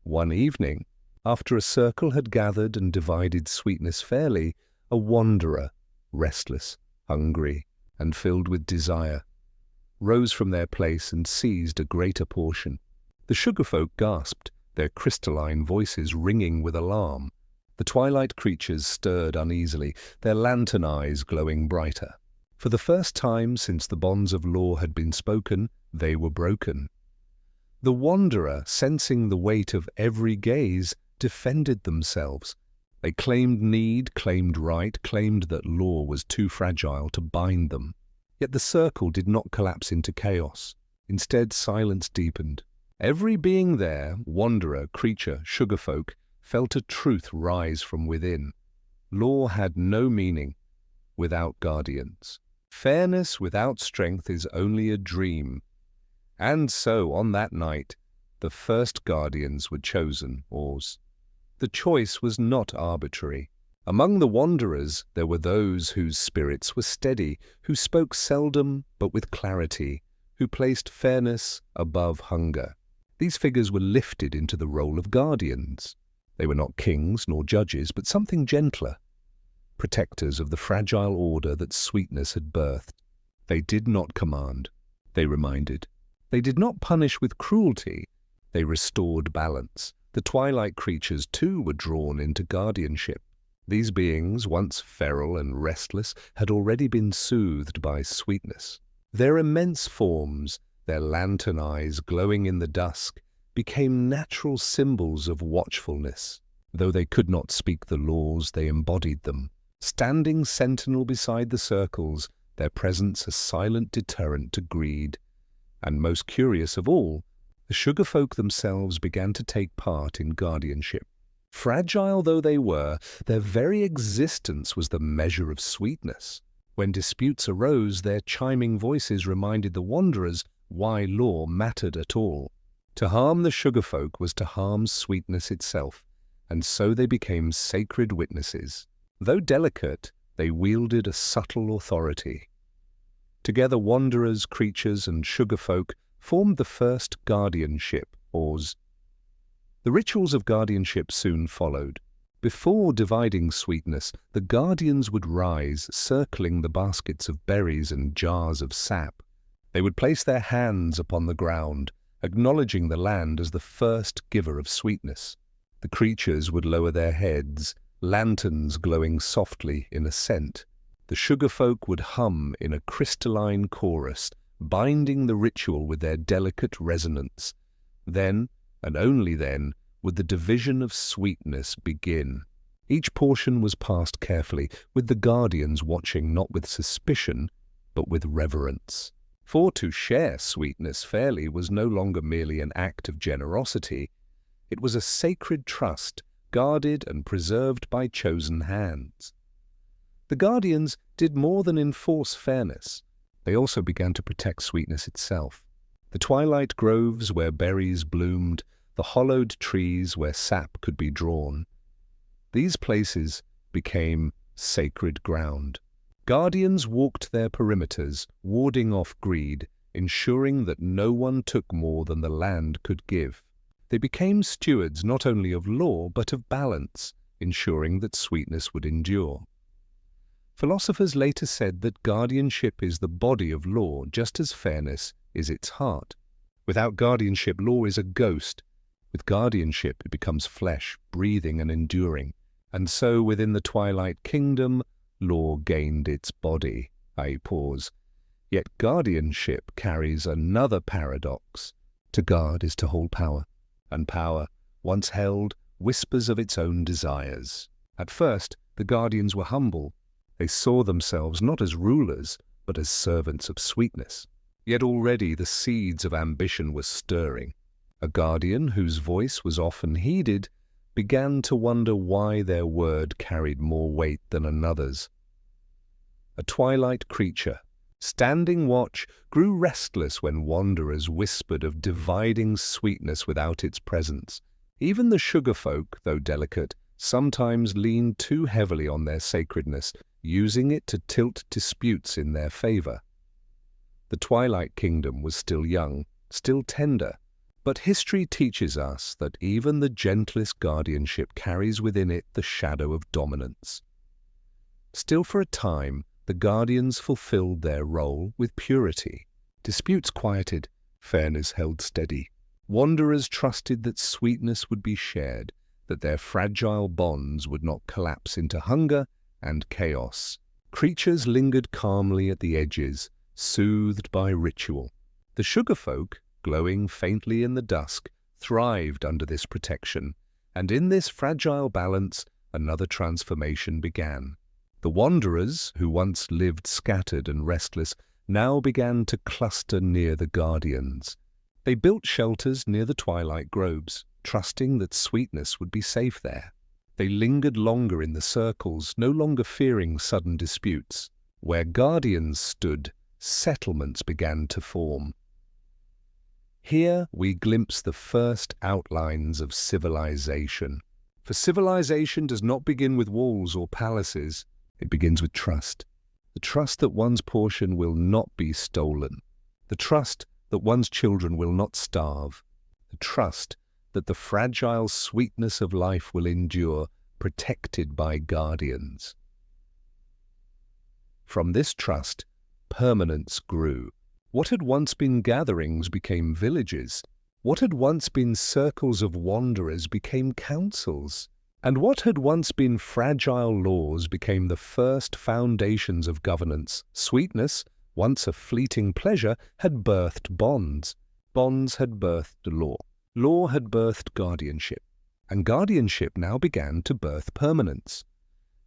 One evening, after a circle had gathered and divided sweetness fairly, a wanderer, restless, hungry, and filled with desire, rose from their place and seized a greater portion. The sugarfolk gasped, their crystalline voices ringing with alarm. The twilight creatures stirred uneasily, their lantern eyes glowing brighter. For the first time since the bonds of law had been spoken, they were broken. The wanderer, sensing the weight of every gaze, defended themselves. They claimed need, claimed right, claimed that law was too fragile to bind them. Yet the circle did not collapse into chaos. Instead, silence deepened. Every being there, wanderer, creature, sugarfolk, felt a truth rise from within. Law had no meaning without guardians. Fairness without strength is only a dream. And so, on that night, the first guardians were chosen, Oz. The choice was not arbitrary. Among the wanderers there were those whose spirits were steady, who spoke seldom but with clarity, who placed fairness above hunger. These figures were lifted into the role of guardians. They were not kings nor judges, but something gentler, protectors of the fragile order that sweetness had birthed. They did not command, they reminded. They did not punish with cruelty, they restored balance. The twilight creatures too were drawn into guardianship. These beings, once feral and restless, had already been soothed by sweetness. Their immense forms, their lantern eyes glowing in the dusk, became natural symbols of watchfulness. Though they could not speak the laws, they embodied them. Standing sentinel beside the circles, their presence a silent deterrent to greed. And most curious of all, the sugarfolk themselves began to take part in guardianship. Fragile though they were, their very existence was the measure of sweetness. When disputes arose, their chiming voices reminded the wanderers why law mattered at all. To harm the sugarfolk was to harm sweetness itself, and so they became sacred witnesses. Though delicate, they wielded a subtle authority. Together wanderers, creatures, and sugarfolk formed the first guardianship, Oz. The rituals of guardianship soon followed. Before dividing sweetness, the guardians would rise, circling the baskets of berries and jars of sap. They would place their hands upon the ground, acknowledging the land as the first giver of sweetness. The creatures would lower their heads, lanterns glowing softly in assent. The sugarfolk would hum in a crystalline chorus, binding the ritual with their delicate resonance. Then, and only then, would the division of sweetness begin. Each portion was passed carefully, with the guardians watching not with suspicion, but with reverence. For to share sweetness fairly was no longer merely an act of generosity. It was a sacred trust, guarded and preserved by chosen hands. The guardians did more than enforce fairness. They also began to protect sweetness itself. The twilight groves where berries bloomed, the hollowed trees where sap could be drawn. These places became sacred ground. Guardians walked their perimeters, warding off greed, ensuring that no one took more than the land could give. They became stewards not only of law but of balance, ensuring that sweetness would endure. Philosophers later said that guardianship is the body of law, just as fairness is its heart. Without guardianship, law is a ghost. With guardianship, it becomes flesh, breathing and enduring. And so, within the Twilight Kingdom, law gained its body. Yet guardianship carries another paradox. To guard is to hold power, and power, once held, whispers of its own desires. At first, the guardians were humble. They saw themselves not as rulers, but as servants of sweetness. Yet already the seeds of ambition were stirring. A guardian, whose voice was often heeded, began to wonder why their word carried more weight than another's. A twilight creature, standing watch, grew restless when wanderers whispered of dividing sweetness without its presence. Even the sugarfolk, though delicate, sometimes leaned too heavily on their sacredness, using it to tilt disputes in their favor. The Twilight Kingdom was still young, still tender, but history teaches us that even the gentlest guardianship carries within it the shadow of dominance. Still for a time, the guardians fulfilled their role with purity. Disputes quieted, fairness held steady. Wanderers trusted that sweetness would be shared, that their fragile bonds would not collapse into hunger and chaos. Creatures lingered calmly at the edges, soothed by ritual. The sugarfolk, glowing faintly in the dusk, thrived under this protection, and in this fragile balance another transformation began. The wanderers, who once lived scattered and restless, now began to cluster near the guardians. They built shelters near the twilight groves, trusting that sweetness would be safe there. They lingered longer in the circles, no longer fearing sudden disputes. Where guardians stood, settlements began to form. Here we glimpse the first outlines of civilization. For civilization does not begin with walls or palaces, it begins with trust. The trust that one's portion will not be stolen. The trust that one's children will not starve. The trust that the fragile sweetness of life will endure, protected by guardians. From this trust, permanence grew. What had once been gatherings became villages. What had once been circles of wanderers became councils. And what had once been fragile laws became the first foundations of governance. Sweetness, once a fleeting pleasure, had birthed bonds. Bonds had birthed law. Law had birthed guardianship. And guardianship now began to birth permanence.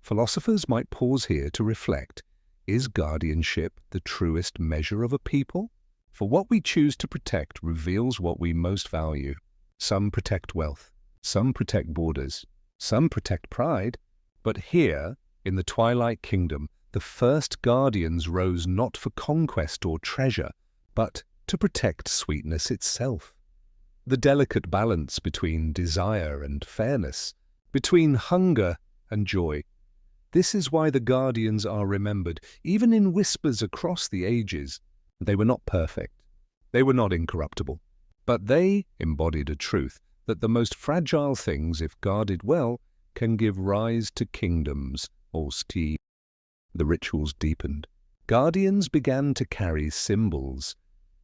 Philosophers might pause here to reflect. Is guardianship the truest measure of a people? For what we choose to protect reveals what we most value. Some protect wealth. Some protect borders. Some protect pride. But here, in the Twilight Kingdom, the first guardians rose not for conquest or treasure, but to protect sweetness itself. The delicate balance between desire and fairness, between hunger and joy. This is why the guardians are remembered, even in whispers across the ages. They were not perfect. They were not incorruptible. But they embodied a truth that the most fragile things, if guarded well, can give rise to kingdoms or steed. The rituals deepened. Guardians began to carry symbols,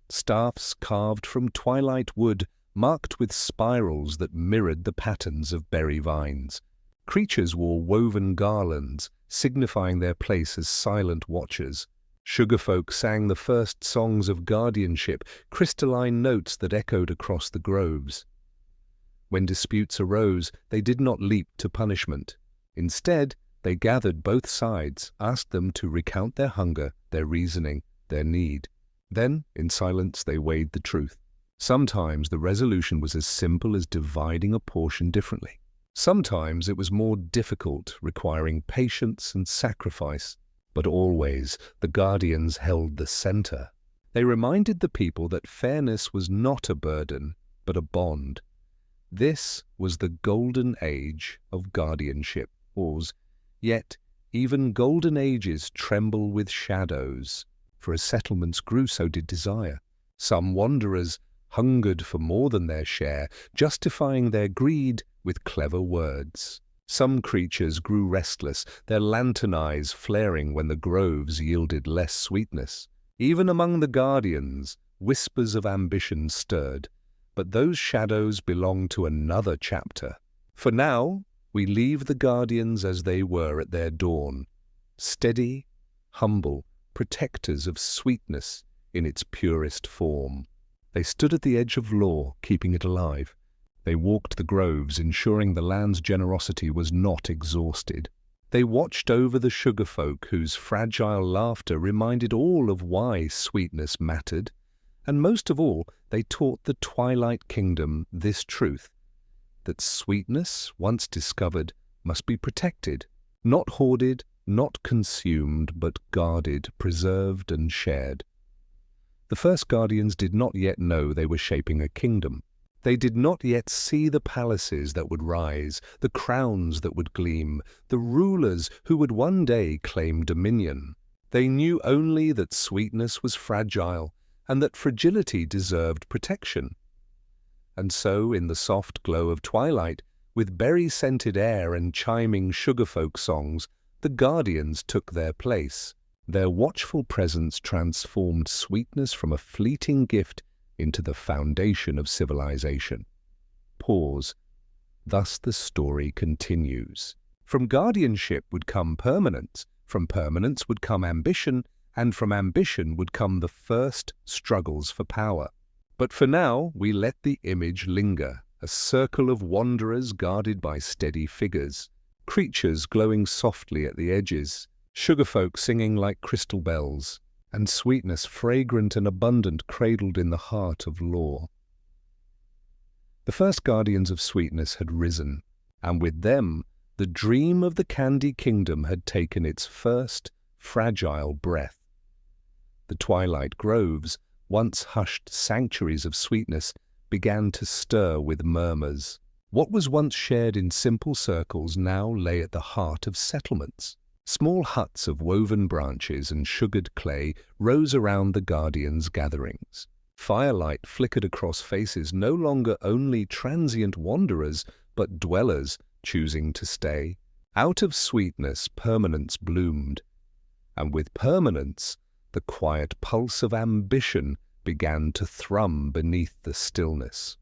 staffs carved from twilight wood, marked with spirals that mirrored the patterns of berry vines. Creatures wore woven garlands, signifying their place as silent watchers. Sugarfolk sang the first songs of guardianship, crystalline notes that echoed across the groves. When disputes arose, they did not leap to punishment. Instead, they gathered both sides, asked them to recount their hunger, their reasoning, their need. Then, in silence, they weighed the truth. Sometimes the resolution was as simple as dividing a portion differently. Sometimes it was more difficult, requiring patience and sacrifice. But always, the guardians held the center. They reminded the people that fairness was not a burden, but a bond. This was the golden age of guardianship. Yet, even golden ages tremble with shadows, for as settlements grew, so did desire. Some wanderers hungered for more than their share, justifying their greed with clever words. Some creatures grew restless, their lantern eyes flaring when the groves yielded less sweetness. Even among the guardians, whispers of ambition stirred. But those shadows belong to another chapter. For now, we leave the guardians as they were at their dawn, steady, humble, protectors of sweetness in its purest form. They stood at the edge of law, keeping it alive. They walked the groves, ensuring the land's generosity was not exhausted. They watched over the sugarfolk whose fragile laughter reminded all of why sweetness mattered. And most of all, they taught the Twilight Kingdom this truth, that sweetness, once discovered, must be protected, not hoarded, not consumed, but guarded, preserved, and shared. The first guardians did not yet know they were shaping a kingdom. They did not yet see the palaces that would rise, the crowns that would gleam, the rulers who would one day claim dominion. They knew only that sweetness was fragile, and that fragility deserved protection. And so, in the soft glow of twilight, with berry-scented air and chiming sugarfolk songs, the guardians took their place. Their watchful presence transformed sweetness from a fleeting gift into the foundation of civilization. Pause. Thus the story continues. From guardianship would come permanence, from permanence would come ambition, and from ambition would come the first struggles for power. But for now, we let the image linger, a circle of wanderers guarded by steady figures, creatures glowing softly at the edges, sugarfolk singing like crystal bells, and sweetness fragrant and abundant cradled in the heart of law. The first guardians of sweetness had risen, and with them the dream of the Candy Kingdom had taken its first fragile breath. The twilight groves, once hushed sanctuaries of sweetness, began to stir with murmurs. What was once shared in simple circles now lay at the heart of settlements. Small huts of woven branches and sugared clay rose around the guardians' gatherings. Firelight flickered across faces no longer only transient wanderers, but dwellers choosing to stay. Out of sweetness, permanence bloomed, and with permanence, the quiet pulse of ambition began to thrum beneath the stillness.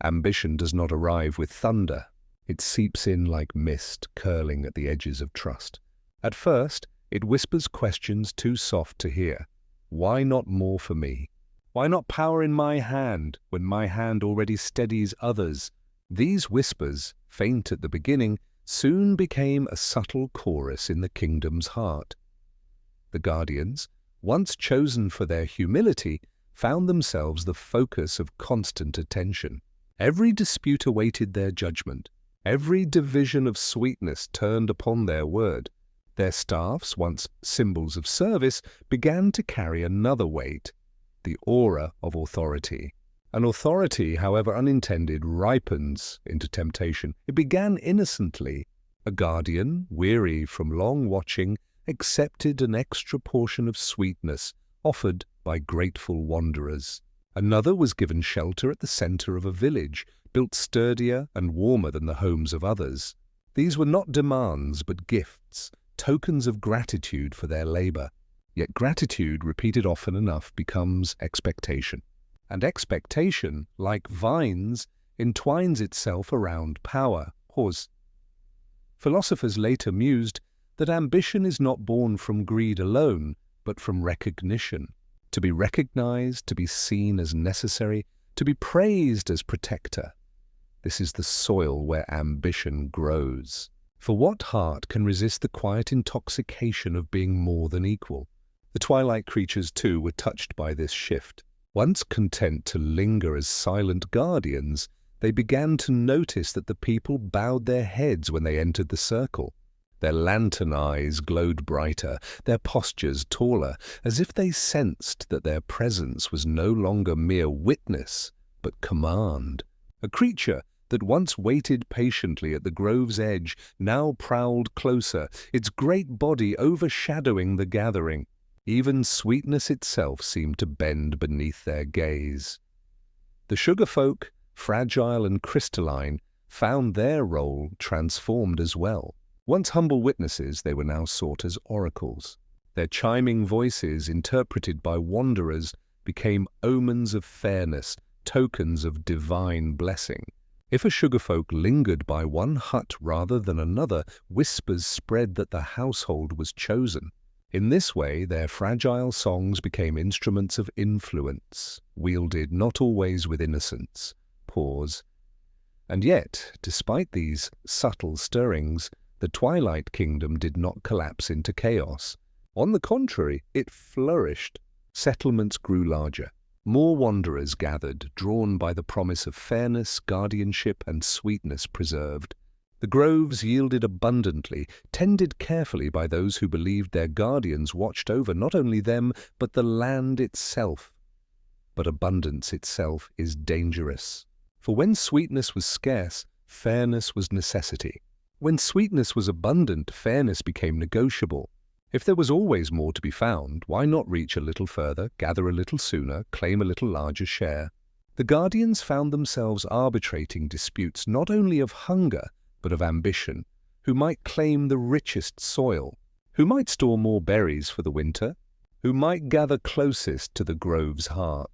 Ambition does not arrive with thunder. It seeps in like mist curling at the edges of trust. At first, it whispers questions too soft to hear. Why not more for me? Why not power in my hand when my hand already steadies others? These whispers, faint at the beginning, soon became a subtle chorus in the kingdom's heart. The guardians, once chosen for their humility, found themselves the focus of constant attention. Every dispute awaited their judgment. Every division of sweetness turned upon their word. Their staffs, once symbols of service, began to carry another weight, the aura of authority. An authority, however unintended, ripens into temptation. It began innocently. A guardian, weary from long watching, accepted an extra portion of sweetness offered by grateful wanderers. Another was given shelter at the center of a village, built sturdier and warmer than the homes of others. These were not demands, but gifts, tokens of gratitude for their labor. Yet gratitude, repeated often enough, becomes expectation. And expectation, like vines, entwines itself around power. Philosophers later mused that ambition is not born from greed alone, but from recognition. To be recognized, to be seen as necessary, to be praised as protector. This is the soil where ambition grows. For what heart can resist the quiet intoxication of being more than equal? The twilight creatures, too, were touched by this shift. Once content to linger as silent guardians, they began to notice that the people bowed their heads when they entered the circle. Their lantern eyes glowed brighter, their postures taller, as if they sensed that their presence was no longer mere witness, but command. A creature that once waited patiently at the grove's edge now prowled closer, its great body overshadowing the gathering. Even sweetness itself seemed to bend beneath their gaze. The sugar folk, fragile and crystalline, found their role transformed as well. Once humble witnesses, they were now sought as oracles. Their chiming voices, interpreted by wanderers, became omens of fairness, tokens of divine blessing. If a sugarfolk lingered by one hut rather than another, whispers spread that the household was chosen. In this way, their fragile songs became instruments of influence, wielded not always with innocence. And yet, despite these subtle stirrings, the Twilight Kingdom did not collapse into chaos. On the contrary, it flourished. Settlements grew larger. More wanderers gathered, drawn by the promise of fairness, guardianship, and sweetness preserved. The groves yielded abundantly, tended carefully by those who believed their guardians watched over not only them, but the land itself. But abundance itself is dangerous. For when sweetness was scarce, fairness was necessity. When sweetness was abundant, fairness became negotiable. If there was always more to be found, why not reach a little further, gather a little sooner, claim a little larger share? The guardians found themselves arbitrating disputes not only of hunger, but of ambition. Who might claim the richest soil? Who might store more berries for the winter? Who might gather closest to the grove's heart?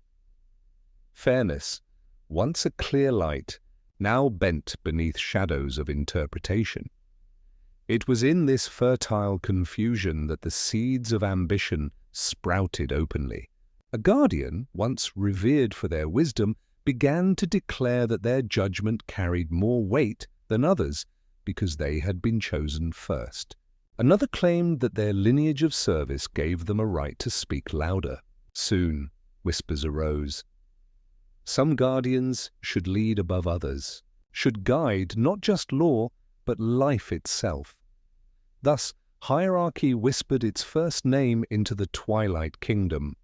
Fairness, once a clear light, now bent beneath shadows of interpretation. It was in this fertile confusion that the seeds of ambition sprouted openly. A guardian, once revered for their wisdom, began to declare that their judgment carried more weight than others because they had been chosen first. Another claimed that their lineage of service gave them a right to speak louder. Soon, whispers arose. Some guardians should lead above others, should guide not just law, but life itself. Thus, hierarchy whispered its first name into the Twilight Kingdom.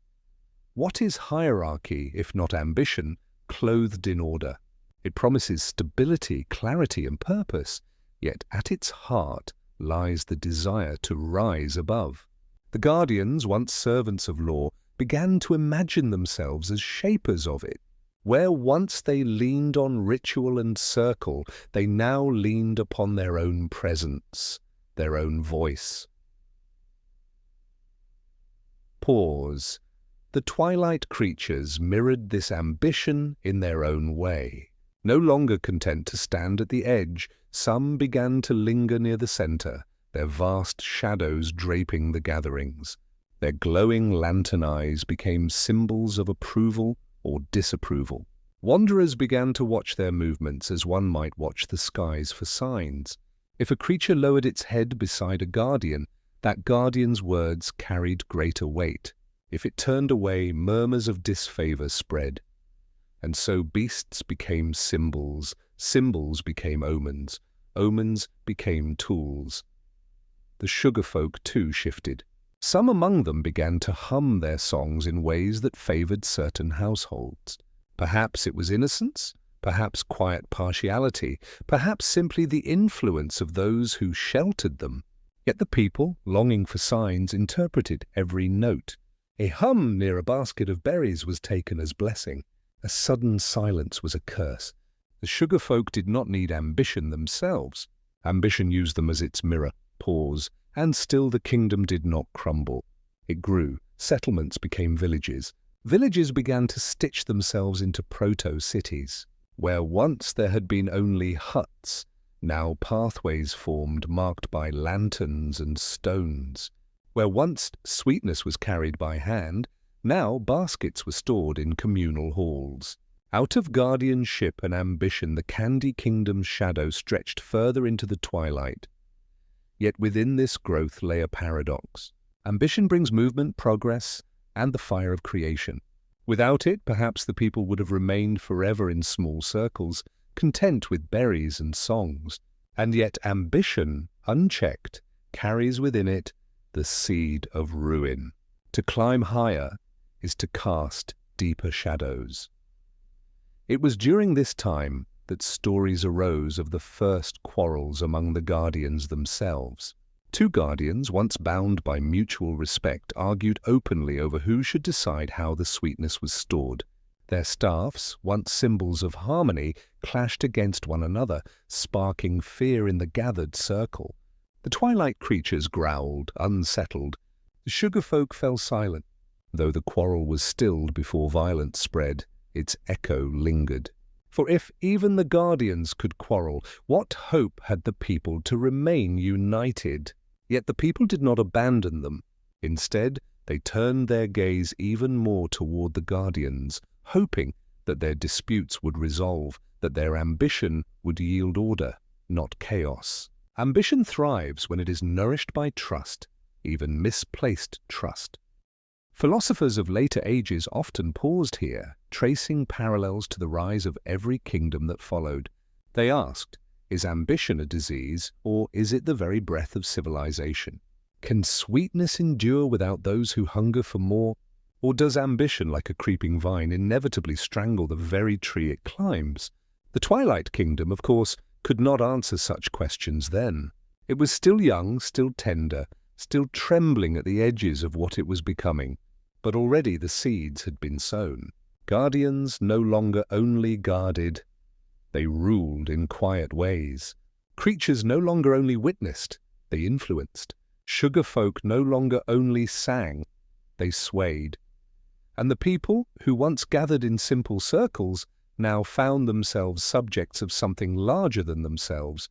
What is hierarchy, if not ambition, clothed in order? It promises stability, clarity, and purpose, yet at its heart lies the desire to rise above. The guardians, once servants of law, began to imagine themselves as shapers of it. Where once they leaned on ritual and circle, they now leaned upon their own presence, their own voice. Pause. The twilight creatures mirrored this ambition in their own way. No longer content to stand at the edge, some began to linger near the center, their vast shadows draping the gatherings. Their glowing lantern eyes became symbols of approval or disapproval. Wanderers began to watch their movements as one might watch the skies for signs. If a creature lowered its head beside a guardian, that guardian's words carried greater weight. If it turned away, murmurs of disfavor spread. And so beasts became symbols, symbols became omens, omens became tools. The sugar folk too shifted. Some among them began to hum their songs in ways that favored certain households. Perhaps it was innocence, perhaps quiet partiality, perhaps simply the influence of those who sheltered them. Yet the people, longing for signs, interpreted every note. A hum near a basket of berries was taken as blessing. A sudden silence was a curse. The sugar folk did not need ambition themselves. Ambition used them as its mirror. Pause. And still the kingdom did not crumble. It grew. Settlements became villages. Villages began to stitch themselves into proto-cities. Where once there had been only huts, now pathways formed marked by lanterns and stones. Where once sweetness was carried by hand, now baskets were stored in communal halls. Out of guardianship and ambition, the Candy Kingdom's shadow stretched further into the twilight. Yet within this growth lay a paradox. Ambition brings movement, progress, and the fire of creation. Without it, perhaps the people would have remained forever in small circles, content with berries and songs. And yet ambition, unchecked, carries within it the seed of ruin. To climb higher is to cast deeper shadows. It was during this time that stories arose of the first quarrels among the guardians themselves. Two guardians, once bound by mutual respect, argued openly over who should decide how the sweetness was stored. Their staffs, once symbols of harmony, clashed against one another, sparking fear in the gathered circle. The twilight creatures growled, unsettled. The sugar folk fell silent. Though the quarrel was stilled before violence spread, its echo lingered. For if even the guardians could quarrel, what hope had the people to remain united? Yet the people did not abandon them. Instead, they turned their gaze even more toward the guardians, hoping that their disputes would resolve, that their ambition would yield order, not chaos. Ambition thrives when it is nourished by trust, even misplaced trust. Philosophers of later ages often paused here, tracing parallels to the rise of every kingdom that followed. They asked, is ambition a disease, or is it the very breath of civilization? Can sweetness endure without those who hunger for more? Or does ambition, like a creeping vine, inevitably strangle the very tree it climbs? The Twilight Kingdom, of course, could not answer such questions then. It was still young, still tender, still trembling at the edges of what it was becoming. But already the seeds had been sown. Guardians no longer only guarded, they ruled in quiet ways. Creatures no longer only witnessed, they influenced. Sugar folk no longer only sang, they swayed. And the people, who once gathered in simple circles, now found themselves subjects of something larger than themselves.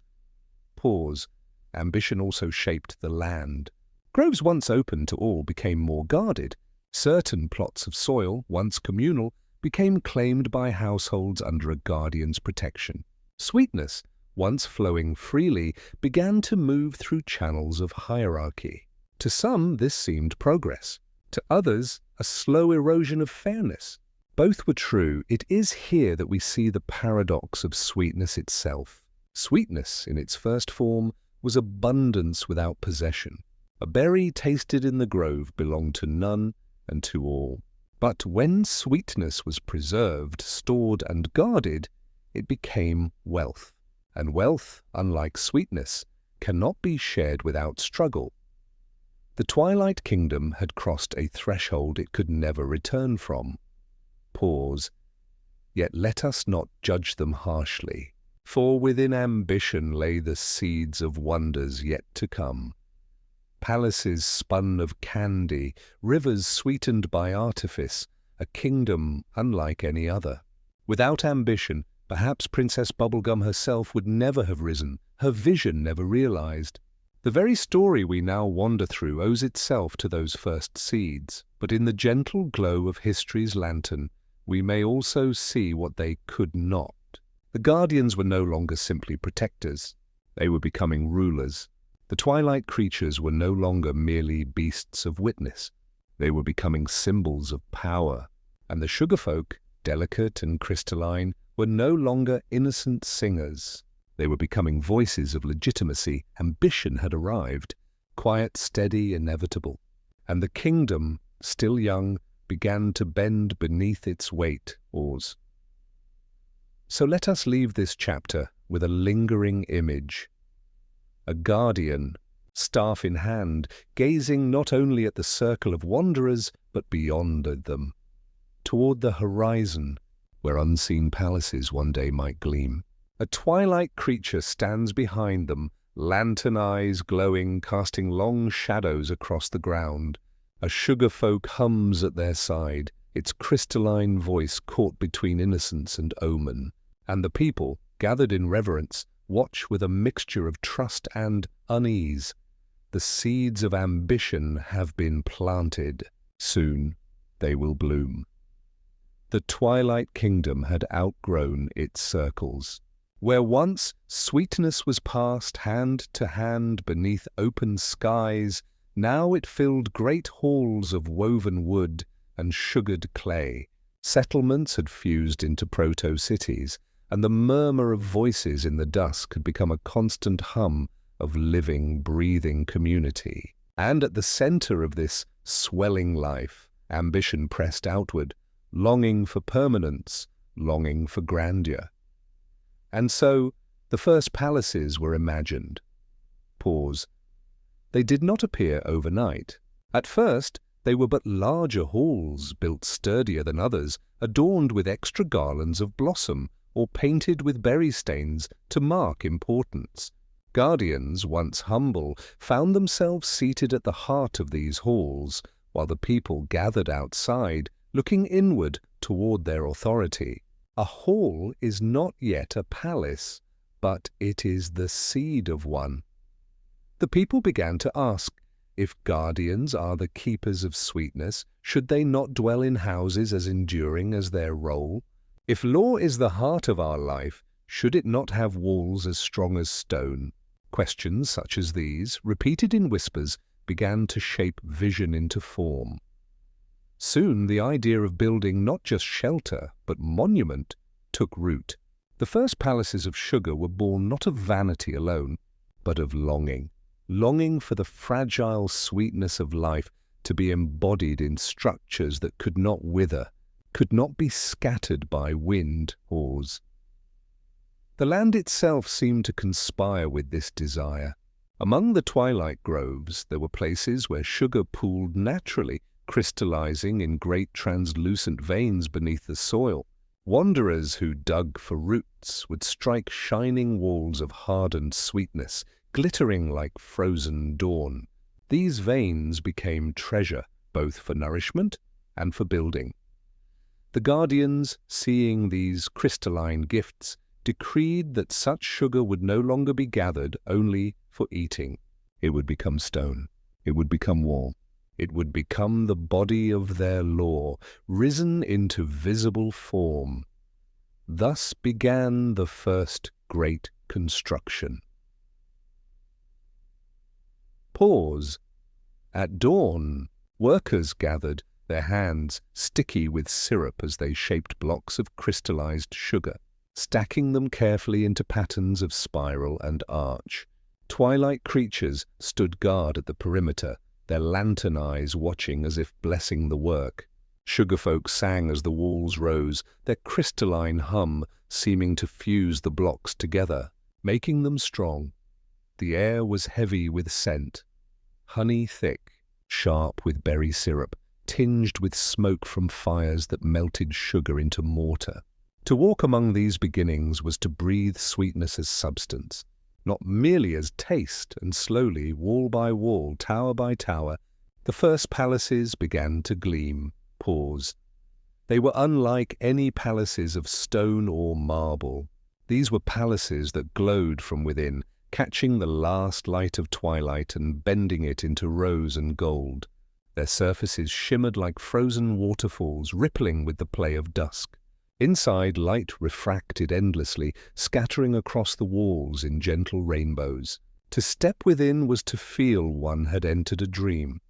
Pause. Ambition also shaped the land. Groves once open to all became more guarded. Certain plots of soil, once communal, became claimed by households under a guardian's protection. Sweetness, once flowing freely, began to move through channels of hierarchy. To some, this seemed progress. To others, a slow erosion of fairness. Both were true. It is here that we see the paradox of sweetness itself. Sweetness, in its first form, was abundance without possession. A berry tasted in the grove belonged to none and to all. But when sweetness was preserved, stored, and guarded, it became wealth. And wealth, unlike sweetness, cannot be shared without struggle. The Twilight Kingdom had crossed a threshold it could never return from. Pause. Yet let us not judge them harshly, for within ambition lay the seeds of wonders yet to come. Palaces spun of candy, rivers sweetened by artifice, a kingdom unlike any other. Without ambition, perhaps Princess Bubblegum herself would never have risen, her vision never realized. The very story we now wander through owes itself to those first seeds, but in the gentle glow of history's lantern, we may also see what they could not. The guardians were no longer simply protectors. They were becoming rulers. The twilight creatures were no longer merely beasts of witness. They were becoming symbols of power. And the sugar folk, delicate and crystalline, were no longer innocent singers. They were becoming voices of legitimacy. Ambition had arrived, quiet, steady, inevitable. And the kingdom, still young, began to bend beneath its weight. Pause. So let us leave this chapter with a lingering image. A guardian, staff in hand, gazing not only at the circle of wanderers, but beyond them, toward the horizon, where unseen palaces one day might gleam. A twilight creature stands behind them, lantern eyes glowing, casting long shadows across the ground. A sugar folk hums at their side, its crystalline voice caught between innocence and omen. And the people, gathered in reverence, watch with a mixture of trust and unease. The seeds of ambition have been planted. Soon they will bloom. The Twilight Kingdom had outgrown its circles. Where once sweetness was passed hand to hand beneath open skies, now it filled great halls of woven wood and sugared clay. Settlements had fused into proto-cities, and the murmur of voices in the dusk had become a constant hum of living, breathing community. And at the center of this swelling life, ambition pressed outward, longing for permanence, longing for grandeur. And so the first palaces were imagined. Pause. They did not appear overnight. At first, they were but larger halls, built sturdier than others, adorned with extra garlands of blossom, or painted with berry stains to mark importance. Guardians, once humble, found themselves seated at the heart of these halls, while the people gathered outside, looking inward toward their authority. A hall is not yet a palace, but it is the seed of one. The people began to ask, if guardians are the keepers of sweetness, should they not dwell in houses as enduring as their role? If law is the heart of our life, should it not have walls as strong as stone? Questions such as these, repeated in whispers, began to shape vision into form. Soon the idea of building not just shelter, but monument, took root. The first palaces of sugar were born not of vanity alone, but of longing. Longing for the fragile sweetness of life to be embodied in structures that could not wither, could not be scattered by wind or oars. The land itself seemed to conspire with this desire. Among the twilight groves, there were places where sugar pooled naturally, crystallizing in great translucent veins beneath the soil. Wanderers who dug for roots would strike shining walls of hardened sweetness, glittering like frozen dawn. These veins became treasure, both for nourishment and for building. The guardians, seeing these crystalline gifts, decreed that such sugar would no longer be gathered only for eating. It would become stone. It would become warm. It would become the body of their law, risen into visible form. Thus began the first great construction. Pause. At dawn, workers gathered, their hands sticky with syrup as they shaped blocks of crystallized sugar, stacking them carefully into patterns of spiral and arch. Twilight creatures stood guard at the perimeter, their lantern eyes watching as if blessing the work. Sugarfolk sang as the walls rose, their crystalline hum seeming to fuse the blocks together, making them strong. The air was heavy with scent, honey thick, sharp with berry syrup, tinged with smoke from fires that melted sugar into mortar. To walk among these beginnings was to breathe sweetness as substance, not merely as taste, and slowly, wall by wall, tower by tower, the first palaces began to gleam. Pause. They were unlike any palaces of stone or marble. These were palaces that glowed from within, catching the last light of twilight and bending it into rose and gold. Their surfaces shimmered like frozen waterfalls, rippling with the play of dusk. Inside, light refracted endlessly, scattering across the walls in gentle rainbows. To step within was to feel one had entered a dream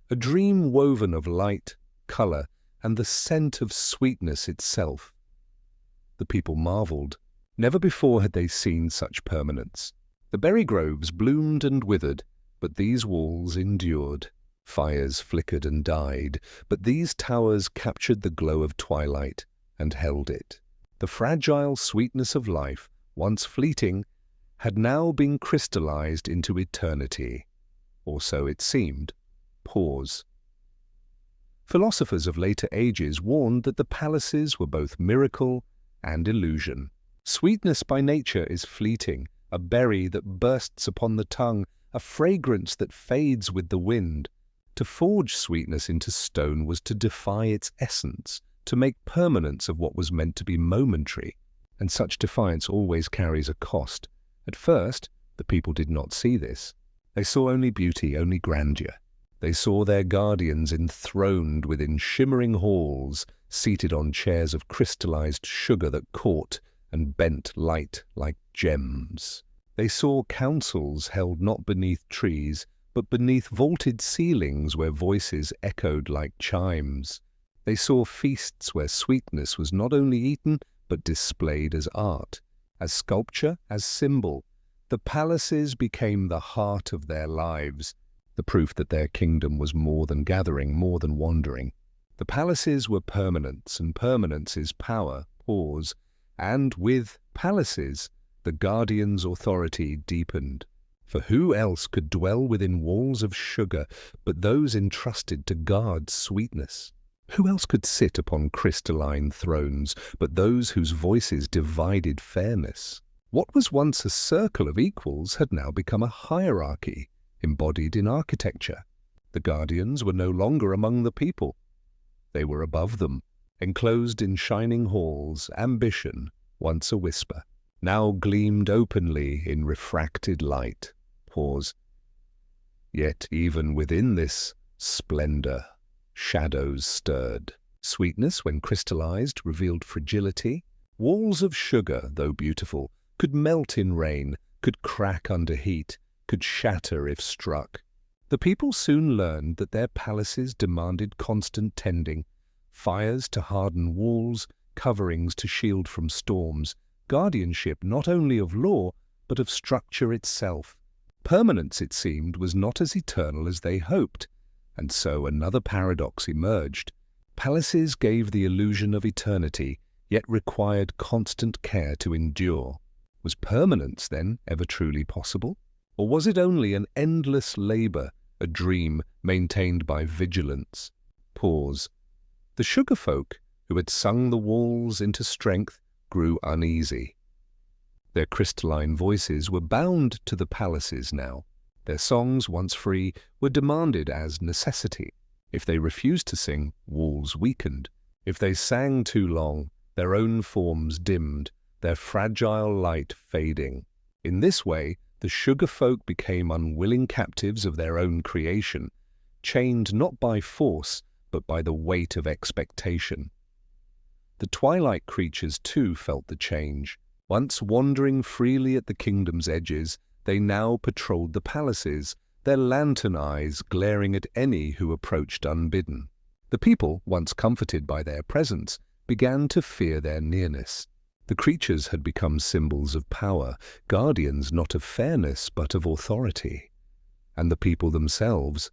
woven of light, color, and the scent of sweetness itself. The people marveled. Never before had they seen such permanence. The berry groves bloomed and withered, but these walls endured. Fires flickered and died, but these towers captured the glow of twilight and held it. The fragile sweetness of life, once fleeting, had now been crystallized into eternity. Or so it seemed. Pause. Philosophers of later ages warned that the palaces were both miracle and illusion. Sweetness by nature is fleeting, a berry that bursts upon the tongue, a fragrance that fades with the wind. To forge sweetness into stone was to defy its essence, to make permanence of what was meant to be momentary, and such defiance always carries a cost. At first, the people did not see this. They saw only beauty, only grandeur. They saw their guardians enthroned within shimmering halls, seated on chairs of crystallized sugar that caught and bent light like gems. They saw councils held not beneath trees, but beneath vaulted ceilings where voices echoed like chimes. They saw feasts where sweetness was not only eaten, but displayed as art, as sculpture, as symbol. The palaces became the heart of their lives, the proof that their kingdom was more than gathering, more than wandering. The palaces were permanence, and permanence is power. Pause. And with palaces, the guardian's authority deepened. For who else could dwell within walls of sugar but those entrusted to guard sweetness? Who else could sit upon crystalline thrones but those whose voices divided fairness? What was once a circle of equals had now become a hierarchy, embodied in architecture. The guardians were no longer among the people. They were above them, enclosed in shining halls. Ambition, once a whisper, now gleamed openly in refracted light. Pause. Yet even within this splendor, shadows stirred. Sweetness, when crystallized, revealed fragility. Walls of sugar, though beautiful, could melt in rain, could crack under heat, could shatter if struck. The people soon learned that their palaces demanded constant tending, fires to harden walls, coverings to shield from storms, guardianship not only of law, but of structure itself. Permanence, it seemed, was not as eternal as they hoped, and so another paradox emerged. Palaces gave the illusion of eternity, yet required constant care to endure. Was permanence, then, ever truly possible? Or was it only an endless labor, a dream maintained by vigilance? Pause. The sugar folk, who had sung the walls into strength, grew uneasy. Their crystalline voices were bound to the palaces now. Their songs, once free, were demanded as necessity. If they refused to sing, walls weakened. If they sang too long, their own forms dimmed, their fragile light fading. In this way, the sugar folk became unwilling captives of their own creation, chained not by force, but by the weight of expectation. The twilight creatures too felt the change. Once wandering freely at the kingdom's edges, they now patrolled the palaces, their lantern eyes glaring at any who approached unbidden. The people, once comforted by their presence, began to fear their nearness. The creatures had become symbols of power, guardians not of fairness but of authority. And the people themselves,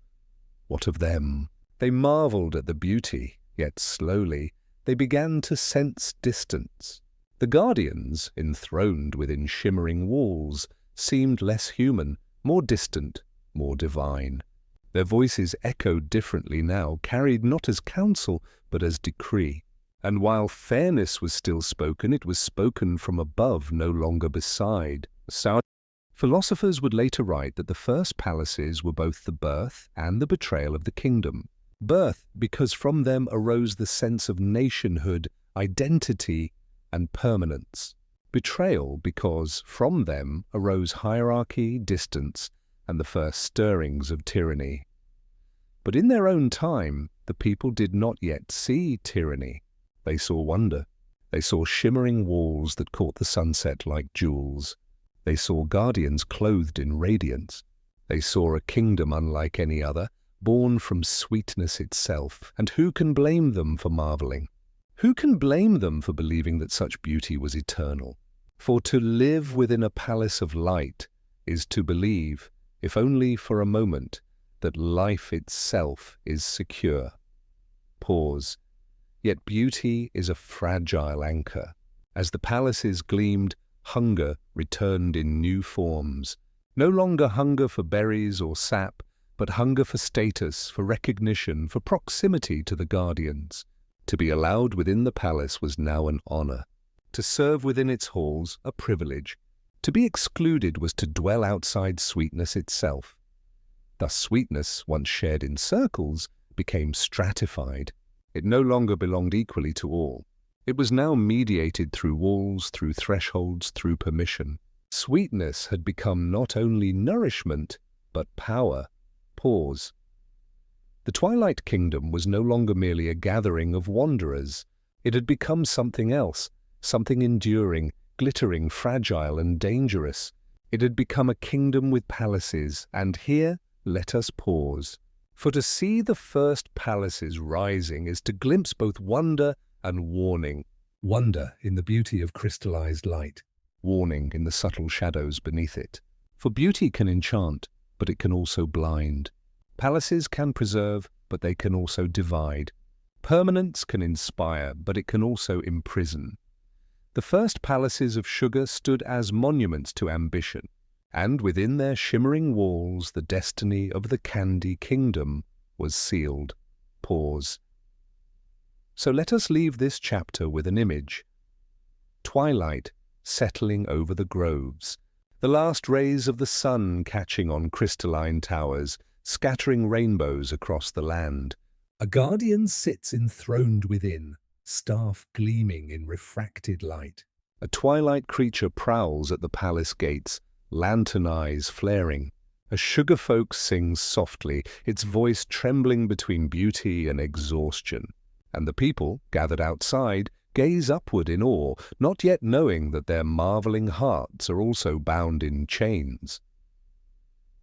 what of them? They marveled at the beauty, yet slowly they began to sense distance. The guardians, enthroned within shimmering walls, seemed less human, more distant, more divine. Their voices echoed differently now, carried not as counsel, but as decree. And while fairness was still spoken, it was spoken from above, no longer beside. Philosophers would later write that the first palaces were both the birth and the betrayal of the kingdom. Birth, because from them arose the sense of nationhood, identity, and permanence. Betrayal, because from them arose hierarchy, distance, and the first stirrings of tyranny. But in their own time, the people did not yet see tyranny. They saw wonder. They saw shimmering walls that caught the sunset like jewels. They saw guardians clothed in radiance. They saw a kingdom unlike any other, born from sweetness itself. And who can blame them for marveling? Who can blame them for believing that such beauty was eternal? For to live within a palace of light is to believe, if only for a moment, that life itself is secure. Pause. Yet beauty is a fragile anchor. As the palaces gleamed, hunger returned in new forms. No longer hunger for berries or sap, but hunger for status, for recognition, for proximity to the guardians. To be allowed within the palace was now an honor. To serve within its halls, a privilege. To be excluded was to dwell outside sweetness itself. Thus sweetness, once shared in circles, became stratified. It no longer belonged equally to all. It was now mediated through walls, through thresholds, through permission. Sweetness had become not only nourishment, but power. Pause. The Twilight Kingdom was no longer merely a gathering of wanderers. It had become something else, something enduring, glittering, fragile, and dangerous. It had become a kingdom with palaces, and here let us pause. For to see the first palaces rising is to glimpse both wonder and warning. Wonder in the beauty of crystallized light, warning in the subtle shadows beneath it. For beauty can enchant, but it can also blind. Palaces can preserve, but they can also divide. Permanence can inspire, but it can also imprison. The first palaces of sugar stood as monuments to ambition, and within their shimmering walls the destiny of the Candy Kingdom was sealed. Pause. So let us leave this chapter with an image. Twilight settling over the groves, the last rays of the sun catching on crystalline towers, scattering rainbows across the land. A guardian sits enthroned within, staff gleaming in refracted light. A twilight creature prowls at the palace gates, lantern eyes flaring. A sugar folk sings softly, its voice trembling between beauty and exhaustion. And the people, gathered outside, gaze upward in awe, not yet knowing that their marveling hearts are also bound in chains.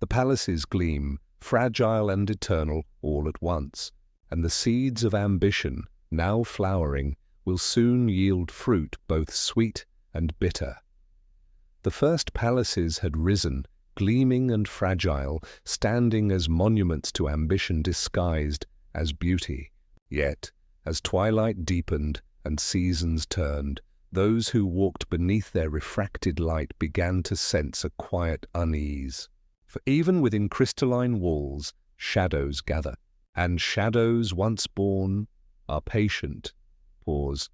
The palaces gleam, fragile and eternal, all at once, and the seeds of ambition, now flowering, will soon yield fruit both sweet and bitter. The first palaces had risen, gleaming and fragile, standing as monuments to ambition disguised as beauty. Yet, as twilight deepened and seasons turned, those who walked beneath their refracted light began to sense a quiet unease. For even within crystalline walls, shadows gather, and shadows once born are patient. Pause.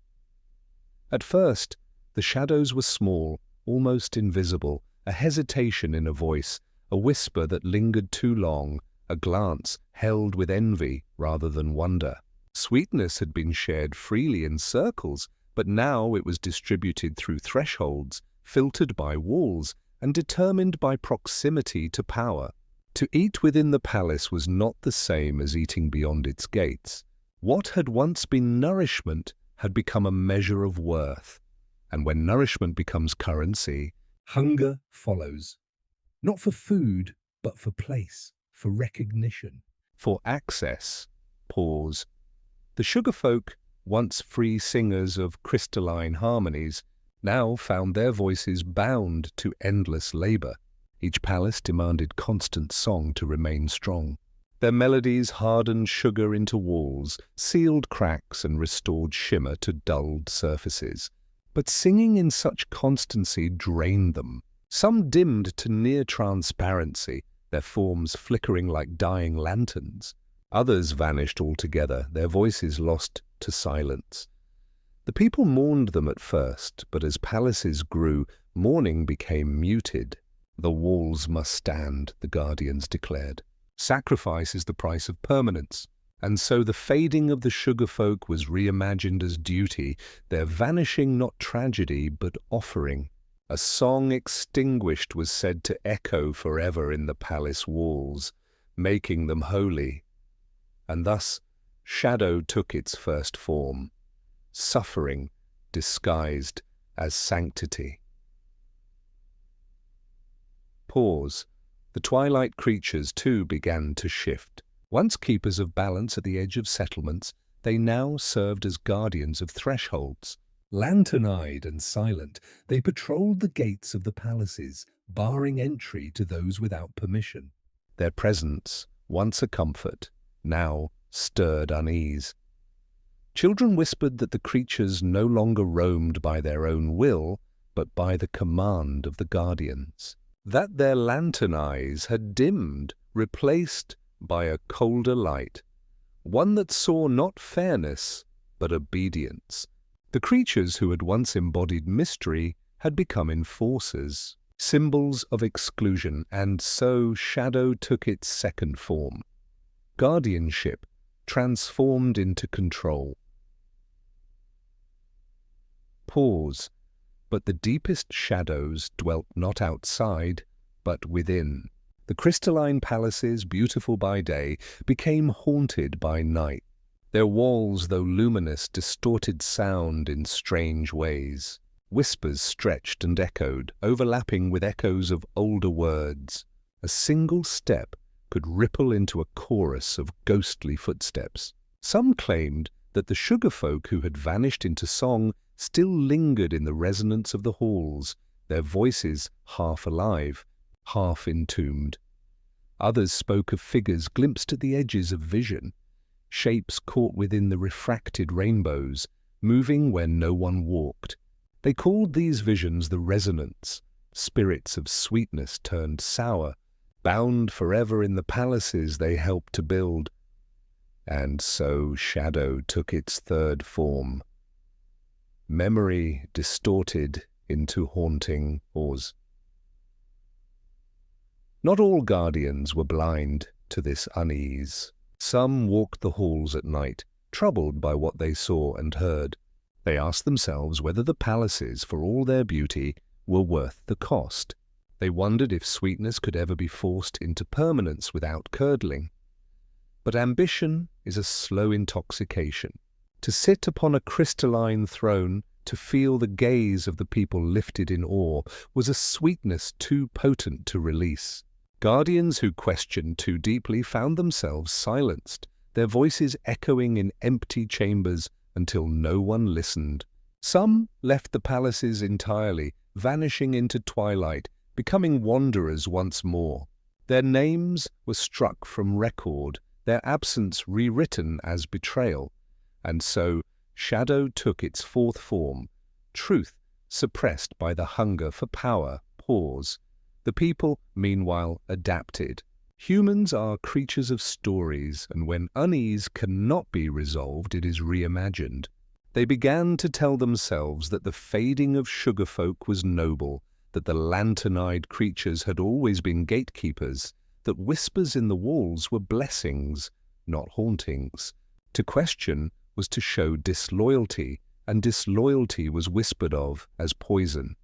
At first, the shadows were small, almost invisible, a hesitation in a voice, a whisper that lingered too long, a glance held with envy rather than wonder. Sweetness had been shared freely in circles, but now it was distributed through thresholds, filtered by walls, and determined by proximity to power. To eat within the palace was not the same as eating beyond its gates. What had once been nourishment had become a measure of worth. And when nourishment becomes currency, hunger follows. Not for food, but for place, for recognition, for access. Pause. The sugar folk, once free singers of crystalline harmonies, now found their voices bound to endless labor. Each palace demanded constant song to remain strong. Their melodies hardened sugar into walls, sealed cracks and restored shimmer to dulled surfaces. But singing in such constancy drained them. Some dimmed to near transparency, their forms flickering like dying lanterns. Others vanished altogether, their voices lost to silence. The people mourned them at first, but as palaces grew, mourning became muted. The walls must stand, the guardians declared. Sacrifice is the price of permanence. And so the fading of the sugar folk was reimagined as duty, their vanishing not tragedy but offering. A song extinguished was said to echo forever in the palace walls, making them holy. And thus shadow took its first form, suffering disguised as sanctity. Pause. The twilight creatures too began to shift. Once keepers of balance at the edge of settlements, they now served as guardians of thresholds. Lantern-eyed and silent, they patrolled the gates of the palaces, barring entry to those without permission. Their presence, once a comfort, now stirred unease. Children whispered that the creatures no longer roamed by their own will, but by the command of the guardians. That their lantern eyes had dimmed, replaced by a colder light, one that saw not fairness, but obedience. The creatures who had once embodied mystery had become enforcers, symbols of exclusion, and so shadow took its second form. Guardianship transformed into control. Pause. But the deepest shadows dwelt not outside, but within. The crystalline palaces, beautiful by day, became haunted by night. Their walls, though luminous, distorted sound in strange ways. Whispers stretched and echoed, overlapping with echoes of older words. A single step could ripple into a chorus of ghostly footsteps. Some claimed that the sugar folk who had vanished into song still lingered in the resonance of the halls, their voices half alive, half entombed. Others spoke of figures glimpsed at the edges of vision, shapes caught within the refracted rainbows, moving where no one walked. They called these visions the resonance, spirits of sweetness turned sour, bound forever in the palaces they helped to build. And so shadow took its third form. Memory distorted into haunting pause. Not all guardians were blind to this unease. Some walked the halls at night, troubled by what they saw and heard. They asked themselves whether the palaces, for all their beauty, were worth the cost. They wondered if sweetness could ever be forced into permanence without curdling. But ambition is a slow intoxication. To sit upon a crystalline throne, to feel the gaze of the people lifted in awe, was a sweetness too potent to release. Guardians who questioned too deeply found themselves silenced, their voices echoing in empty chambers until no one listened. Some left the palaces entirely, vanishing into twilight, becoming wanderers once more. Their names were struck from record, their absence rewritten as betrayal. And so shadow took its fourth form, truth suppressed by the hunger for power. Pause. The people, meanwhile, adapted. Humans are creatures of stories, and when unease cannot be resolved, it is reimagined. They began to tell themselves that the fading of sugar folk was noble, that the lantern-eyed creatures had always been gatekeepers, that whispers in the walls were blessings, not hauntings. To question was to show disloyalty, and disloyalty was whispered of as poison.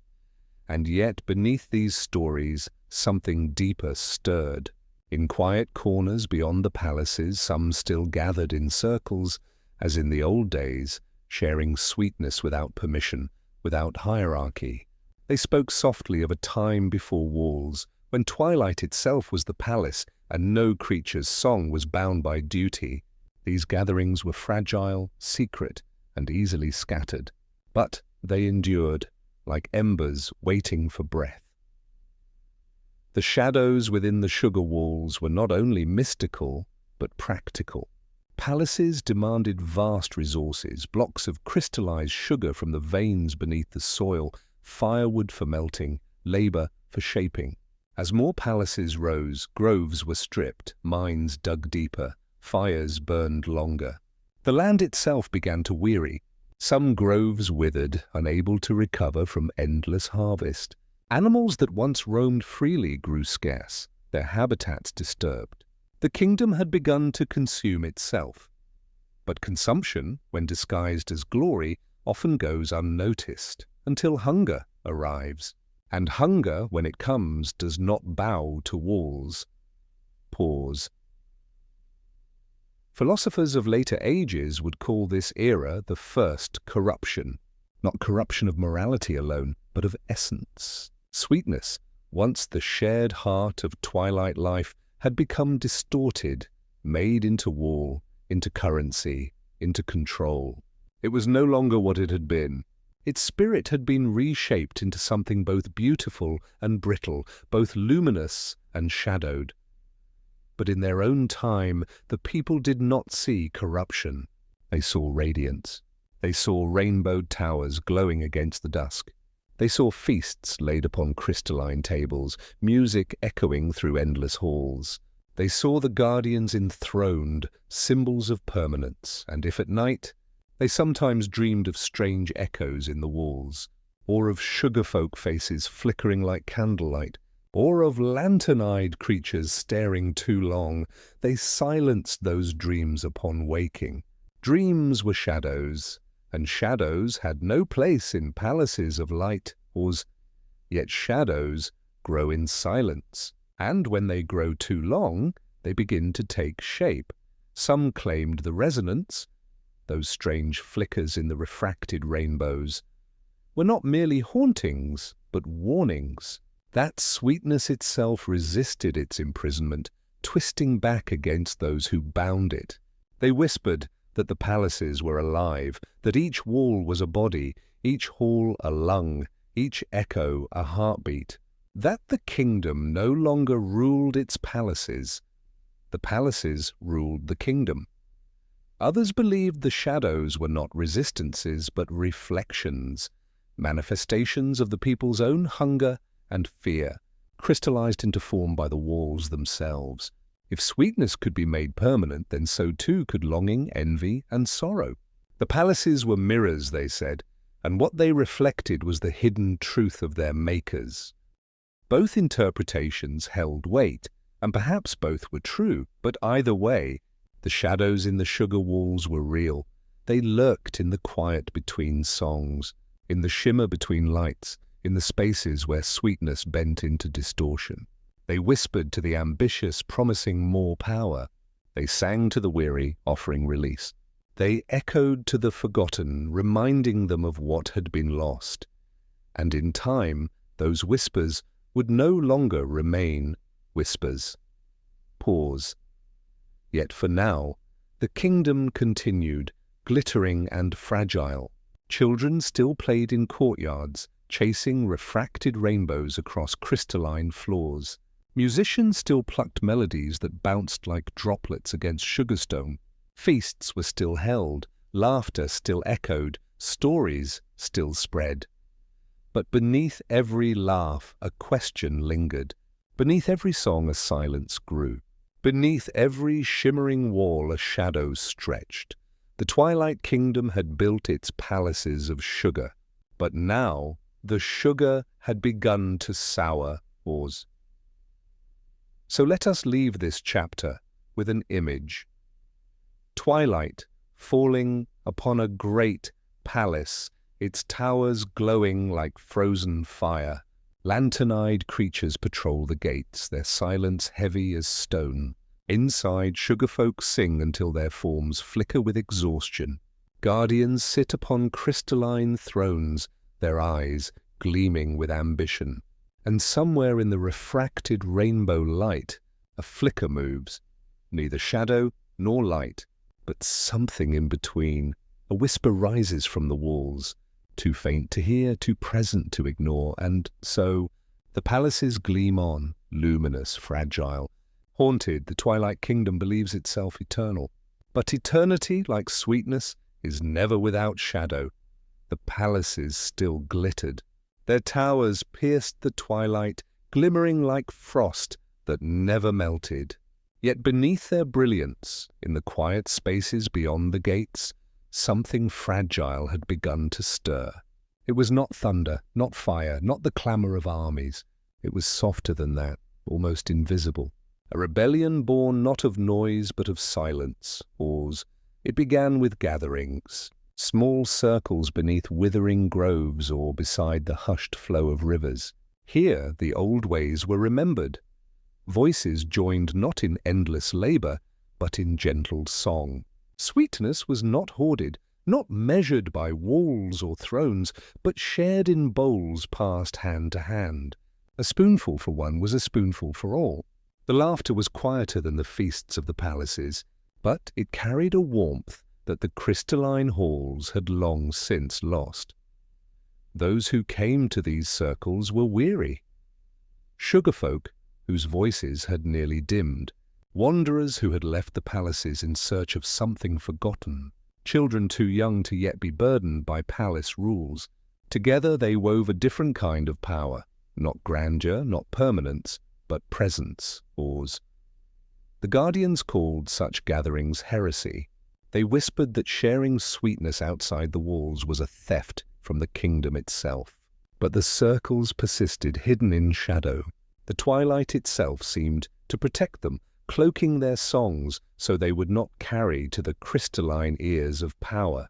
And yet beneath these stories something deeper stirred. In quiet corners beyond the palaces, some still gathered in circles, as in the old days, sharing sweetness without permission, without hierarchy. They spoke softly of a time before walls, when twilight itself was the palace, and no creature's song was bound by duty. These gatherings were fragile, secret, and easily scattered. But they endured, like embers waiting for breath. The shadows within the sugar walls were not only mystical, but practical. Palaces demanded vast resources, blocks of crystallized sugar from the veins beneath the soil, firewood for melting, labor for shaping. As more palaces rose, groves were stripped, mines dug deeper, fires burned longer. The land itself began to weary. Some groves withered, unable to recover from endless harvest. Animals that once roamed freely grew scarce, their habitats disturbed. The kingdom had begun to consume itself. But consumption, when disguised as glory, often goes unnoticed, until hunger arrives. And hunger, when it comes, does not bow to walls. Pause. Philosophers of later ages would call this era the first corruption. Not corruption of morality alone, but of essence. Sweetness, once the shared heart of twilight life, had become distorted, made into wall, into currency, into control. It was no longer what it had been. Its spirit had been reshaped into something both beautiful and brittle, both luminous and shadowed. But in their own time, the people did not see corruption. They saw radiance. They saw rainbowed towers glowing against the dusk. They saw feasts laid upon crystalline tables, music echoing through endless halls. They saw the guardians enthroned, symbols of permanence, and if at night, they sometimes dreamed of strange echoes in the walls, or of sugar-folk faces flickering like candlelight, or of lantern-eyed creatures staring too long. They silenced those dreams upon waking. Dreams were shadows, and shadows had no place in palaces of light, yet shadows grow in silence, and when they grow too long, they begin to take shape. Some claimed the resonance, those strange flickers in the refracted rainbows, were not merely hauntings, but warnings. That sweetness itself resisted its imprisonment, twisting back against those who bound it. They whispered that the palaces were alive, that each wall was a body, each hall a lung, each echo a heartbeat, that the kingdom no longer ruled its palaces. The palaces ruled the kingdom. Others believed the shadows were not resistances, but reflections, manifestations of the people's own hunger and fear, crystallized into form by the walls themselves. If sweetness could be made permanent, then so too could longing, envy, and sorrow. The palaces were mirrors, they said, and what they reflected was the hidden truth of their makers. Both interpretations held weight, and perhaps both were true, but either way, the shadows in the sugar walls were real. They lurked in the quiet between songs, in the shimmer between lights, in the spaces where sweetness bent into distortion. They whispered to the ambitious, promising more power. They sang to the weary, offering release. They echoed to the forgotten, reminding them of what had been lost. And in time, those whispers would no longer remain whispers. Pause. Yet for now, the kingdom continued, glittering and fragile. Children still played in courtyards, chasing refracted rainbows across crystalline floors. Musicians still plucked melodies that bounced like droplets against sugarstone. Feasts were still held, laughter still echoed, stories still spread. But beneath every laugh a question lingered. Beneath every song a silence grew. Beneath every shimmering wall a shadow stretched. The Twilight Kingdom had built its palaces of sugar, but now the sugar had begun to sour. Pause. So let us leave this chapter with an image. Twilight falling upon a great palace, its towers glowing like frozen fire. Lantern-eyed creatures patrol the gates, their silence heavy as stone. Inside, sugarfolk sing until their forms flicker with exhaustion. Guardians sit upon crystalline thrones, their eyes gleaming with ambition. And somewhere in the refracted rainbow light, a flicker moves, neither shadow nor light, but something in between. A whisper rises from the walls, too faint to hear, too present to ignore, and so the palaces gleam on, luminous, fragile. Haunted, the Twilight Kingdom believes itself eternal. But eternity, like sweetness, is never without shadow. The palaces still glittered. Their towers pierced the twilight, glimmering like frost that never melted. Yet beneath their brilliance, in the quiet spaces beyond the gates, something fragile had begun to stir. It was not thunder, not fire, not the clamor of armies. It was softer than that, almost invisible. A rebellion born not of noise but of silence, Oz. It began with gatherings, small circles beneath withering groves or beside the hushed flow of rivers. Here the old ways were remembered. Voices joined not in endless labor, but in gentle song. Sweetness was not hoarded, not measured by walls or thrones, but shared in bowls passed hand to hand. A spoonful for one was a spoonful for all. The laughter was quieter than the feasts of the palaces, but it carried a warmth that the crystalline halls had long since lost. Those who came to these circles were weary. Sugarfolk whose voices had nearly dimmed, wanderers who had left the palaces in search of something forgotten, children too young to yet be burdened by palace rules. Together they wove a different kind of power, not grandeur, not permanence, but presence, Oz. The Guardians called such gatherings heresy. They whispered that sharing sweetness outside the walls was a theft from the kingdom itself. But the circles persisted, hidden in shadow. The twilight itself seemed to protect them, cloaking their songs so they would not carry to the crystalline ears of power.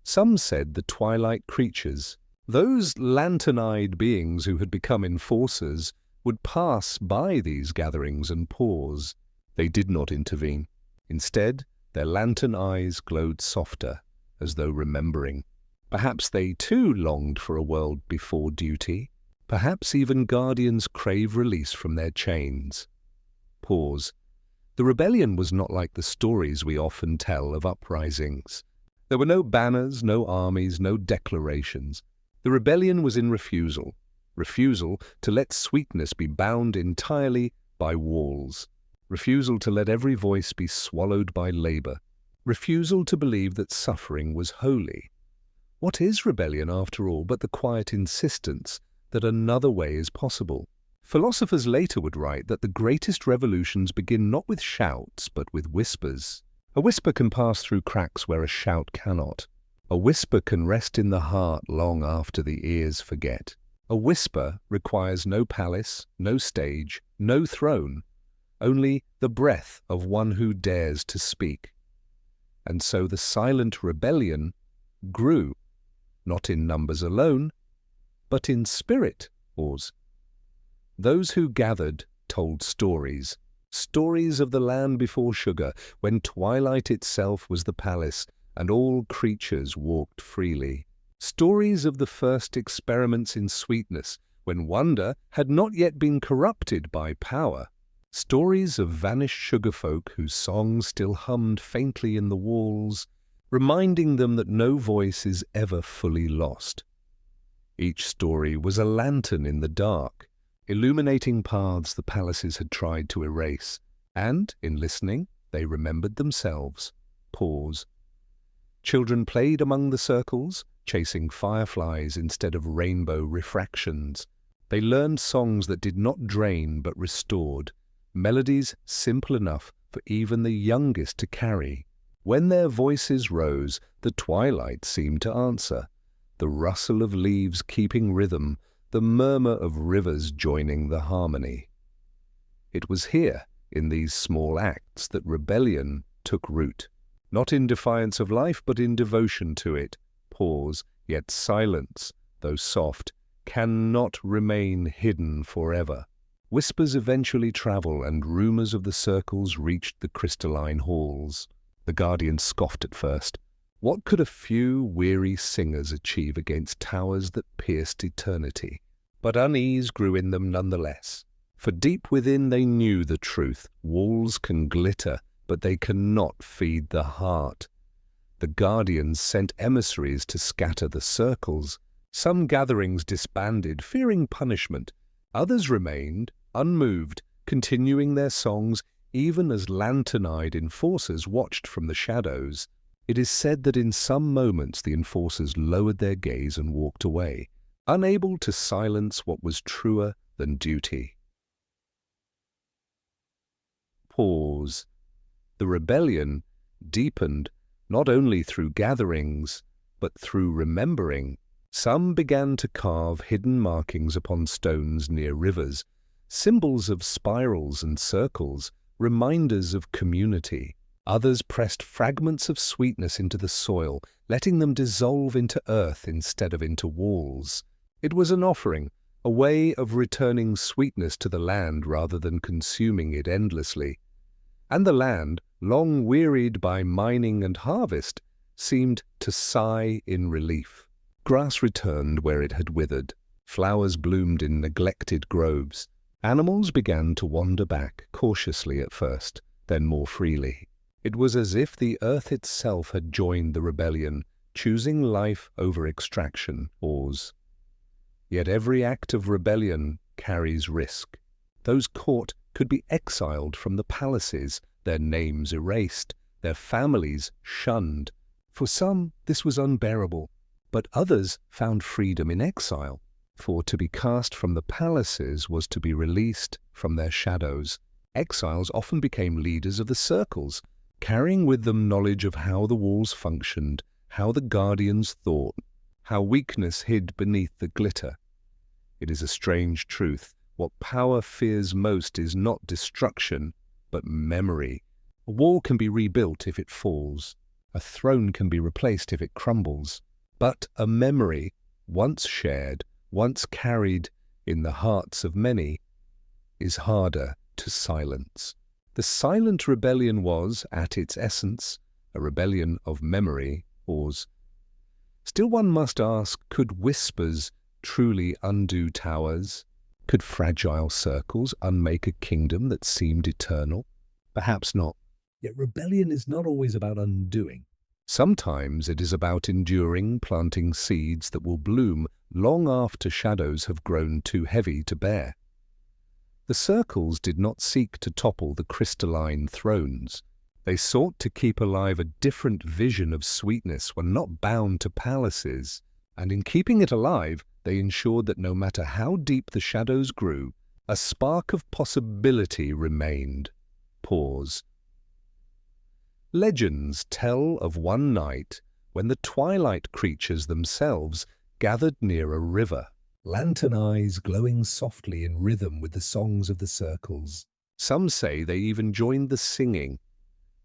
Some said the twilight creatures, those lantern-eyed beings who had become enforcers, would pass by these gatherings and pause. They did not intervene. Instead, their lantern eyes glowed softer, as though remembering. Perhaps they too longed for a world before duty. Perhaps even guardians crave release from their chains. Pause. The rebellion was not like the stories we often tell of uprisings. There were no banners, no armies, no declarations. The rebellion was in refusal. Refusal to let sweetness be bound entirely by walls. Refusal to let every voice be swallowed by labor. Refusal to believe that suffering was holy. What is rebellion, after all, but the quiet insistence that another way is possible? Philosophers later would write that the greatest revolutions begin not with shouts, but with whispers. A whisper can pass through cracks where a shout cannot. A whisper can rest in the heart long after the ears forget. A whisper requires no palace, no stage, no throne, only the breath of one who dares to speak. And so the silent rebellion grew, not in numbers alone, but in spirit, Oz. Those who gathered told stories, stories of the land before sugar, when twilight itself was the palace and all creatures walked freely. Stories of the first experiments in sweetness, when wonder had not yet been corrupted by power. Stories of vanished sugarfolk whose songs still hummed faintly in the walls, reminding them that no voice is ever fully lost. Each story was a lantern in the dark, illuminating paths the palaces had tried to erase, and, in listening, they remembered themselves. Pause. Children played among the circles, chasing fireflies instead of rainbow refractions. They learned songs that did not drain but restored, melodies simple enough for even the youngest to carry. When their voices rose, the twilight seemed to answer, the rustle of leaves keeping rhythm, the murmur of rivers joining the harmony. It was here, in these small acts, that rebellion took root, not in defiance of life but in devotion to it. Pause, yet silence, though soft, cannot remain hidden forever. Whispers eventually travel, and rumors of the circles reached the crystalline halls. The Guardians scoffed at first. What could a few weary singers achieve against towers that pierced eternity? But unease grew in them nonetheless. For deep within they knew the truth. Walls can glitter, but they cannot feed the heart. The guardians sent emissaries to scatter the circles. Some gatherings disbanded, fearing punishment. Others remained, unmoved, continuing their songs even as lantern-eyed enforcers watched from the shadows. It is said that in some moments the enforcers lowered their gaze and walked away, unable to silence what was truer than duty. Pause. The rebellion deepened not only through gatherings, but through remembering. Some began to carve hidden markings upon stones near rivers, symbols of spirals and circles, reminders of community. Others pressed fragments of sweetness into the soil, letting them dissolve into earth instead of into walls. It was an offering, a way of returning sweetness to the land rather than consuming it endlessly. And the land, long wearied by mining and harvest, seemed to sigh in relief. Grass returned where it had withered. Flowers bloomed in neglected groves. Animals began to wander back, cautiously at first, then more freely. It was as if the earth itself had joined the rebellion, choosing life over extraction. Pause. Yet every act of rebellion carries risk. Those caught could be exiled from the palaces, their names erased, their families shunned. For some, this was unbearable, but others found freedom in exile. For to be cast from the palaces was to be released from their shadows. Exiles often became leaders of the circles, carrying with them knowledge of how the walls functioned, how the guardians thought, how weakness hid beneath the glitter. It is a strange truth. What power fears most is not destruction, but memory. A wall can be rebuilt if it falls. A throne can be replaced if it crumbles. But a memory, once shared, once carried in the hearts of many, is harder to silence. The silent rebellion was, at its essence, a rebellion of memory. Pause. Still one must ask, could whispers truly undo towers? Could fragile circles unmake a kingdom that seemed eternal? Perhaps not. Yet rebellion is not always about undoing. Sometimes it is about enduring, planting seeds that will bloom long after shadows have grown too heavy to bear. The circles did not seek to topple the crystalline thrones. They sought to keep alive a different vision of sweetness when not bound to palaces, and in keeping it alive, they ensured that no matter how deep the shadows grew, a spark of possibility remained. Pause. Legends tell of one night when the twilight creatures themselves gathered near a river, lantern eyes glowing softly in rhythm with the songs of the circles. Some say they even joined the singing,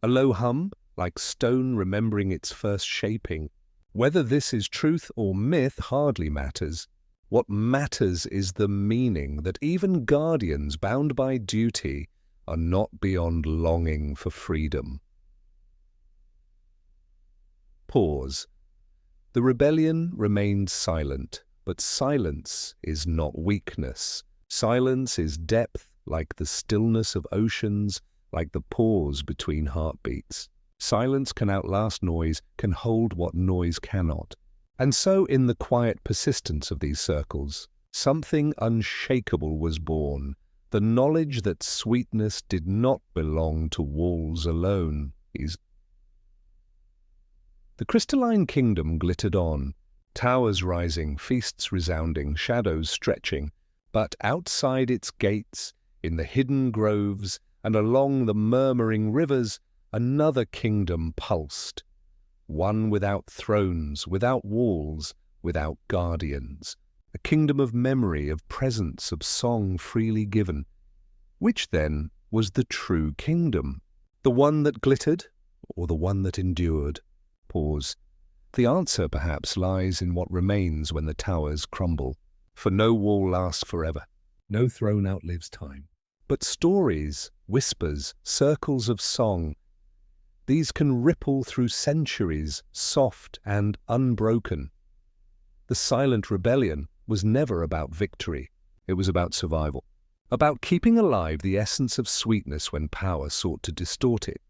a low hum, like stone remembering its first shaping. Whether this is truth or myth hardly matters. What matters is the meaning that even guardians bound by duty are not beyond longing for freedom. Pause. The rebellion remained silent, but silence is not weakness. Silence is depth, like the stillness of oceans, like the pause between heartbeats. Silence can outlast noise, can hold what noise cannot. And so in the quiet persistence of these circles, something unshakable was born, the knowledge that sweetness did not belong to walls alone. The crystalline kingdom glittered on, towers rising, feasts resounding, shadows stretching. But outside its gates, in the hidden groves, and along the murmuring rivers, another kingdom pulsed. One without thrones, without walls, without guardians. A kingdom of memory, of presence, of song freely given. Which, then, was the true kingdom? The one that glittered, or the one that endured? Pause. The answer, perhaps, lies in what remains when the towers crumble. For no wall lasts forever. No throne outlives time. But stories, whispers, circles of song, these can ripple through centuries, soft and unbroken. The silent rebellion was never about victory. It was about survival. About keeping alive the essence of sweetness when power sought to distort it.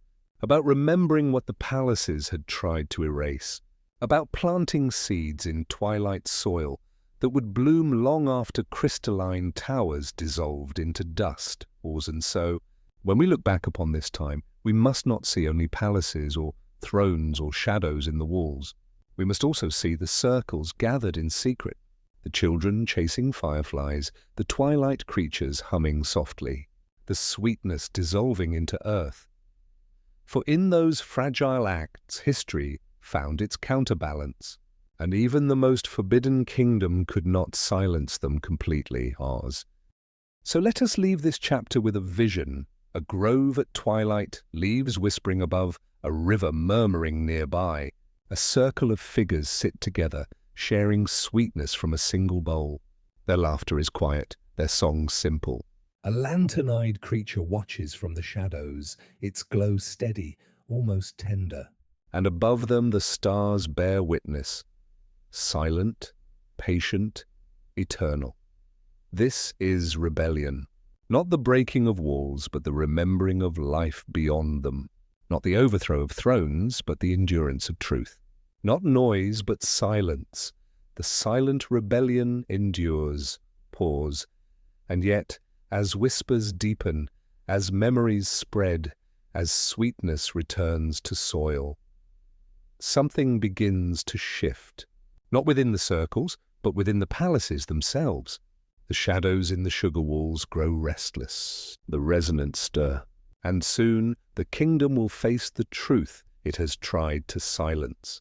about remembering what the palaces had tried to erase, about planting seeds in twilight soil that would bloom long after crystalline towers dissolved into dust. And so, when we look back upon this time, we must not see only palaces or thrones or shadows in the walls. We must also see the circles gathered in secret, the children chasing fireflies, the twilight creatures humming softly, the sweetness dissolving into earth. For in those fragile acts, history found its counterbalance, and even the most forbidden kingdom could not silence them completely, ours. So let us leave this chapter with a vision, a grove at twilight, leaves whispering above, a river murmuring nearby. A circle of figures sit together, sharing sweetness from a single bowl. Their laughter is quiet, their songs simple. A lantern-eyed creature watches from the shadows, its glow steady, almost tender. And above them the stars bear witness, silent, patient, eternal. This is rebellion, not the breaking of walls, but the remembering of life beyond them. Not the overthrow of thrones, but the endurance of truth. Not noise, but silence. The silent rebellion endures. Pause. And yet, as whispers deepen, as memories spread, as sweetness returns to soil, something begins to shift. Not within the circles, but within the palaces themselves. The shadows in the sugar walls grow restless, the resonance stir. And soon the kingdom will face the truth it has tried to silence.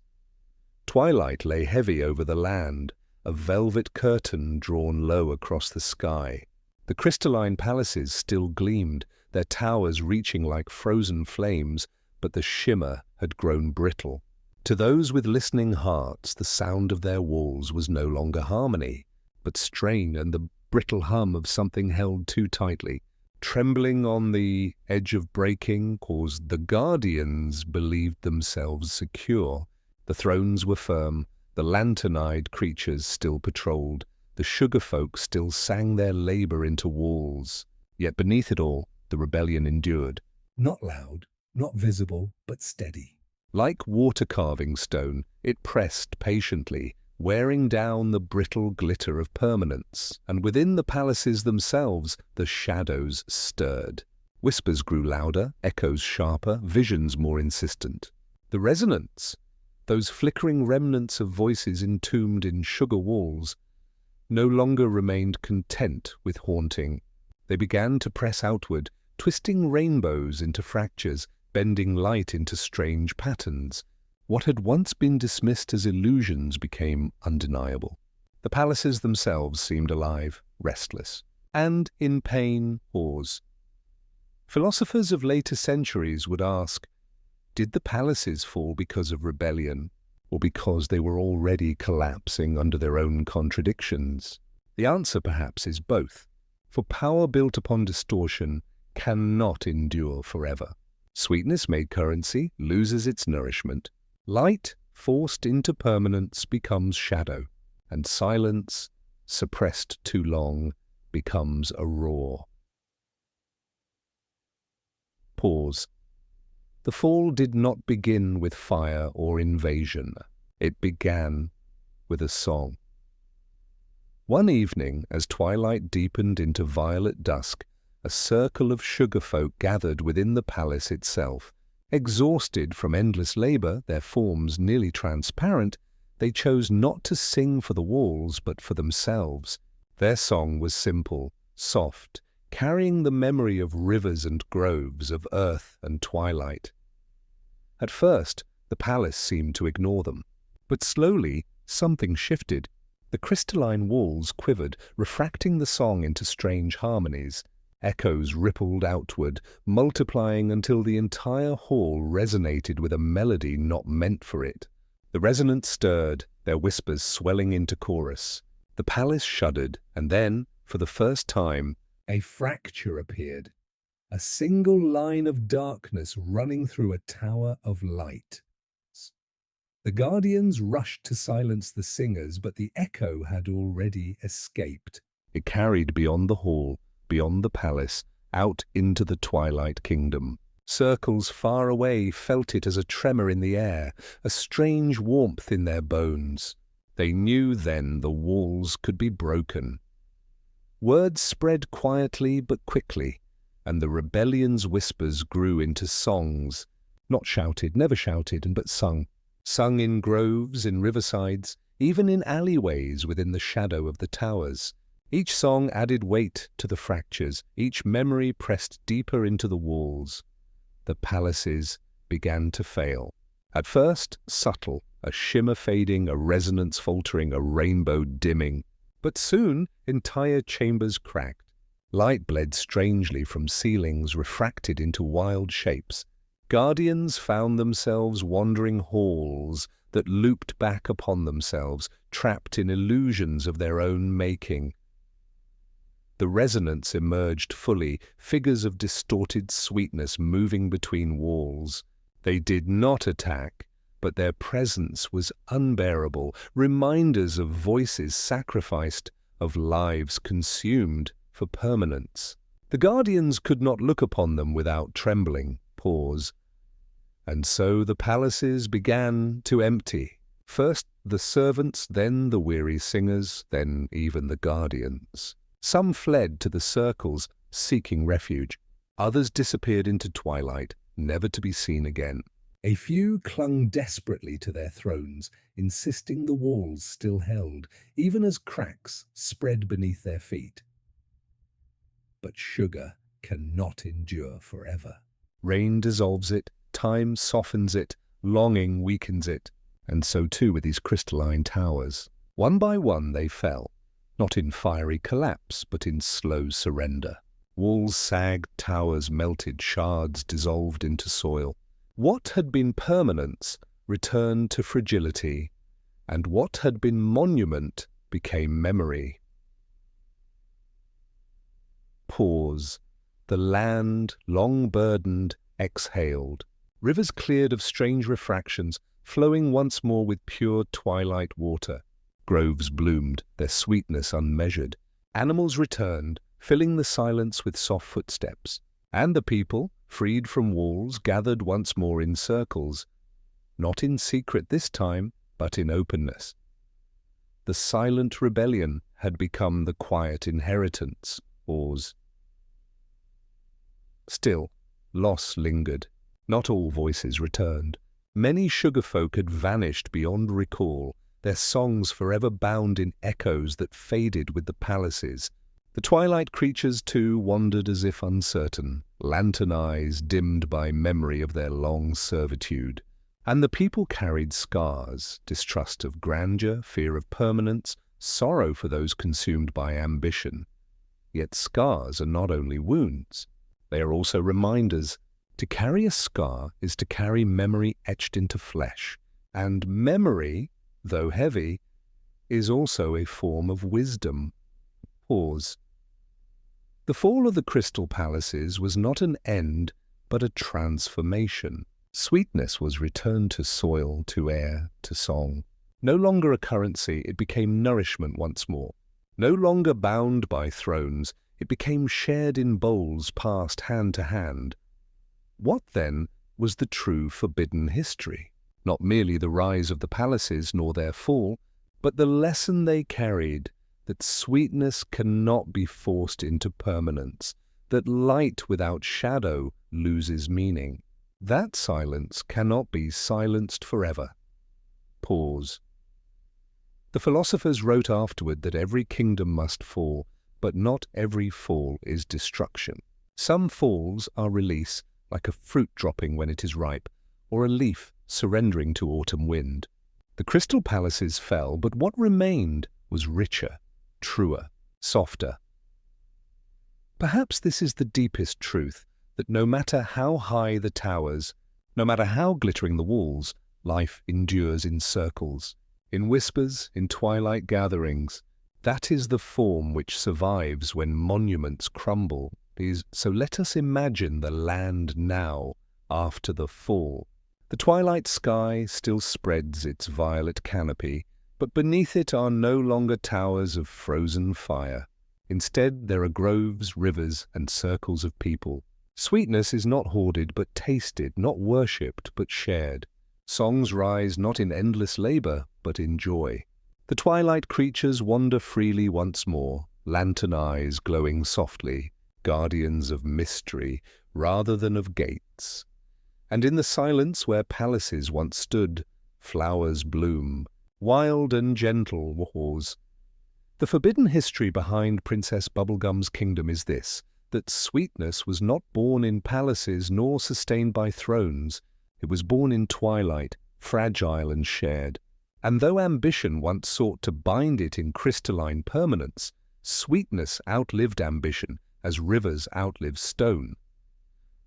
Twilight lay heavy over the land, a velvet curtain drawn low across the sky. The crystalline palaces still gleamed, their towers reaching like frozen flames, but the shimmer had grown brittle. To those with listening hearts, the sound of their walls was no longer harmony, but strain and the brittle hum of something held too tightly. Trembling on the edge of breaking, caused the guardians believed themselves secure. The thrones were firm, the lantern-eyed creatures still patrolled, the sugar folk still sang their labor into walls. Yet beneath it all, the rebellion endured. Not loud, not visible, but steady. Like water-carving stone, it pressed patiently, wearing down the brittle glitter of permanence, and within the palaces themselves the shadows stirred. Whispers grew louder, echoes sharper, visions more insistent. The resonance, those flickering remnants of voices entombed in sugar walls, no longer remained content with haunting. They began to press outward, twisting rainbows into fractures, bending light into strange patterns. What had once been dismissed as illusions became undeniable. The palaces themselves seemed alive, restless, and in pain. Pause. Philosophers of later centuries would ask, did the palaces fall because of rebellion, or because they were already collapsing under their own contradictions? The answer perhaps is both, for power built upon distortion cannot endure forever. Sweetness made currency loses its nourishment. Light, forced into permanence, becomes shadow, and silence, suppressed too long, becomes a roar. Pause. The fall did not begin with fire or invasion. It began with a song. One evening, as twilight deepened into violet dusk, a circle of sugar folk gathered within the palace itself. Exhausted from endless labor, their forms nearly transparent, they chose not to sing for the walls but for themselves. Their song was simple, soft, carrying the memory of rivers and groves, of earth and twilight. At first, the palace seemed to ignore them, but slowly something shifted. The crystalline walls quivered, refracting the song into strange harmonies. Echoes rippled outward, multiplying until the entire hall resonated with a melody not meant for it. The resonance stirred, their whispers swelling into chorus. The palace shuddered, and then, for the first time, a fracture appeared. A single line of darkness running through a tower of light. The guardians rushed to silence the singers, but the echo had already escaped. It carried beyond the hall, beyond the palace, out into the twilight kingdom. Circles far away felt it as a tremor in the air, a strange warmth in their bones. They knew then the walls could be broken. Words spread quietly but quickly, and the rebellion's whispers grew into songs, not shouted, never shouted, but sung in groves, in riversides, even in alleyways within the shadow of the towers. Each song added weight to the fractures, each memory pressed deeper into the walls. The palaces began to fail. At first, subtle, a shimmer fading, a resonance faltering, a rainbow dimming. But soon, entire chambers cracked. Light bled strangely from ceilings, refracted into wild shapes. Guardians found themselves wandering halls that looped back upon themselves, trapped in illusions of their own making. The resonance emerged fully, figures of distorted sweetness moving between walls. They did not attack, but their presence was unbearable, reminders of voices sacrificed, of lives consumed for permanence. The guardians could not look upon them without trembling. Pause. And so the palaces began to empty. First the servants, then the weary singers, then even the guardians. Some fled to the circles, seeking refuge. Others disappeared into twilight, never to be seen again. A few clung desperately to their thrones, insisting the walls still held, even as cracks spread beneath their feet. But sugar cannot endure forever. Rain dissolves it, time softens it, longing weakens it, and so too with these crystalline towers. One by one they fell, not in fiery collapse, but in slow surrender. Walls sagged, towers melted, shards dissolved into soil. What had been permanence returned to fragility, and what had been monument became memory. Pause. The land, long burdened, exhaled. Rivers cleared of strange refractions, flowing once more with pure twilight water. Groves bloomed, their sweetness unmeasured. Animals returned, filling the silence with soft footsteps. And the people, freed from walls, gathered once more in circles. Not in secret this time, but in openness. The silent rebellion had become the quiet inheritance. Pause. Still, loss lingered. Not all voices returned. Many sugar folk had vanished beyond recall, their songs forever bound in echoes that faded with the palaces. The twilight creatures, too, wandered as if uncertain, lantern eyes dimmed by memory of their long servitude. And the people carried scars, distrust of grandeur, fear of permanence, sorrow for those consumed by ambition. Yet scars are not only wounds, they are also reminders. To carry a scar is to carry memory etched into flesh, and memory, though heavy, is also a form of wisdom. Pause. The fall of the crystal palaces was not an end, but a transformation. Sweetness was returned to soil, to air, to song. No longer a currency, it became nourishment once more. No longer bound by thrones, it became shared in bowls passed hand to hand. What, then, was the true forbidden history? Not merely the rise of the palaces nor their fall, but the lesson they carried, that sweetness cannot be forced into permanence, that light without shadow loses meaning. That silence cannot be silenced forever. Pause. The philosophers wrote afterward that every kingdom must fall, but not every fall is destruction. Some falls are release, like a fruit dropping when it is ripe, or a leaf surrendering to autumn wind. The crystal palaces fell, but what remained was richer, truer, softer. Perhaps this is the deepest truth, that no matter how high the towers, no matter how glittering the walls, life endures in circles, in whispers, in twilight gatherings. That is the form which survives when monuments crumble. So let us imagine the land now, after the fall. The twilight sky still spreads its violet canopy, but beneath it are no longer towers of frozen fire. Instead, there are groves, rivers, and circles of people. Sweetness is not hoarded but tasted, not worshipped but shared. Songs rise not in endless labor but in joy. The twilight creatures wander freely once more, lantern eyes glowing softly, guardians of mystery rather than of gates. And in the silence where palaces once stood, flowers bloom, wild and gentle wars. The forbidden history behind Princess Bubblegum's kingdom is this, that sweetness was not born in palaces nor sustained by thrones. It was born in twilight, fragile and shared. And though ambition once sought to bind it in crystalline permanence, sweetness outlived ambition as rivers outlive stone.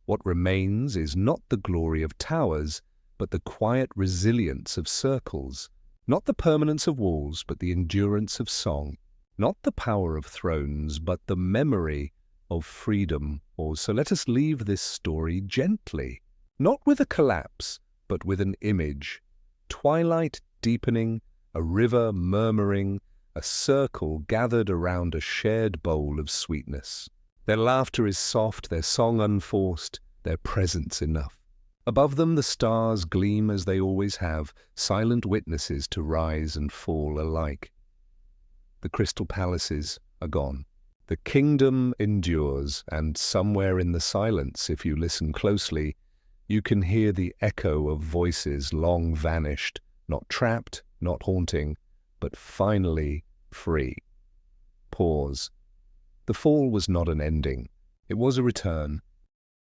What remains is not the glory of towers, but the quiet resilience of circles, not the permanence of walls, but the endurance of song, not the power of thrones, but the memory of freedom. So let us leave this story gently, not with a collapse, but with an image. Twilight deepening, a river murmuring, a circle gathered around a shared bowl of sweetness. Their laughter is soft, their song unforced, their presence enough. Above them the stars gleam as they always have, silent witnesses to rise and fall alike. The crystal palaces are gone. The kingdom endures, and somewhere in the silence, if you listen closely, you can hear the echo of voices long vanished, not trapped, not haunting, but finally free. Pause. The fall was not an ending. It was a return,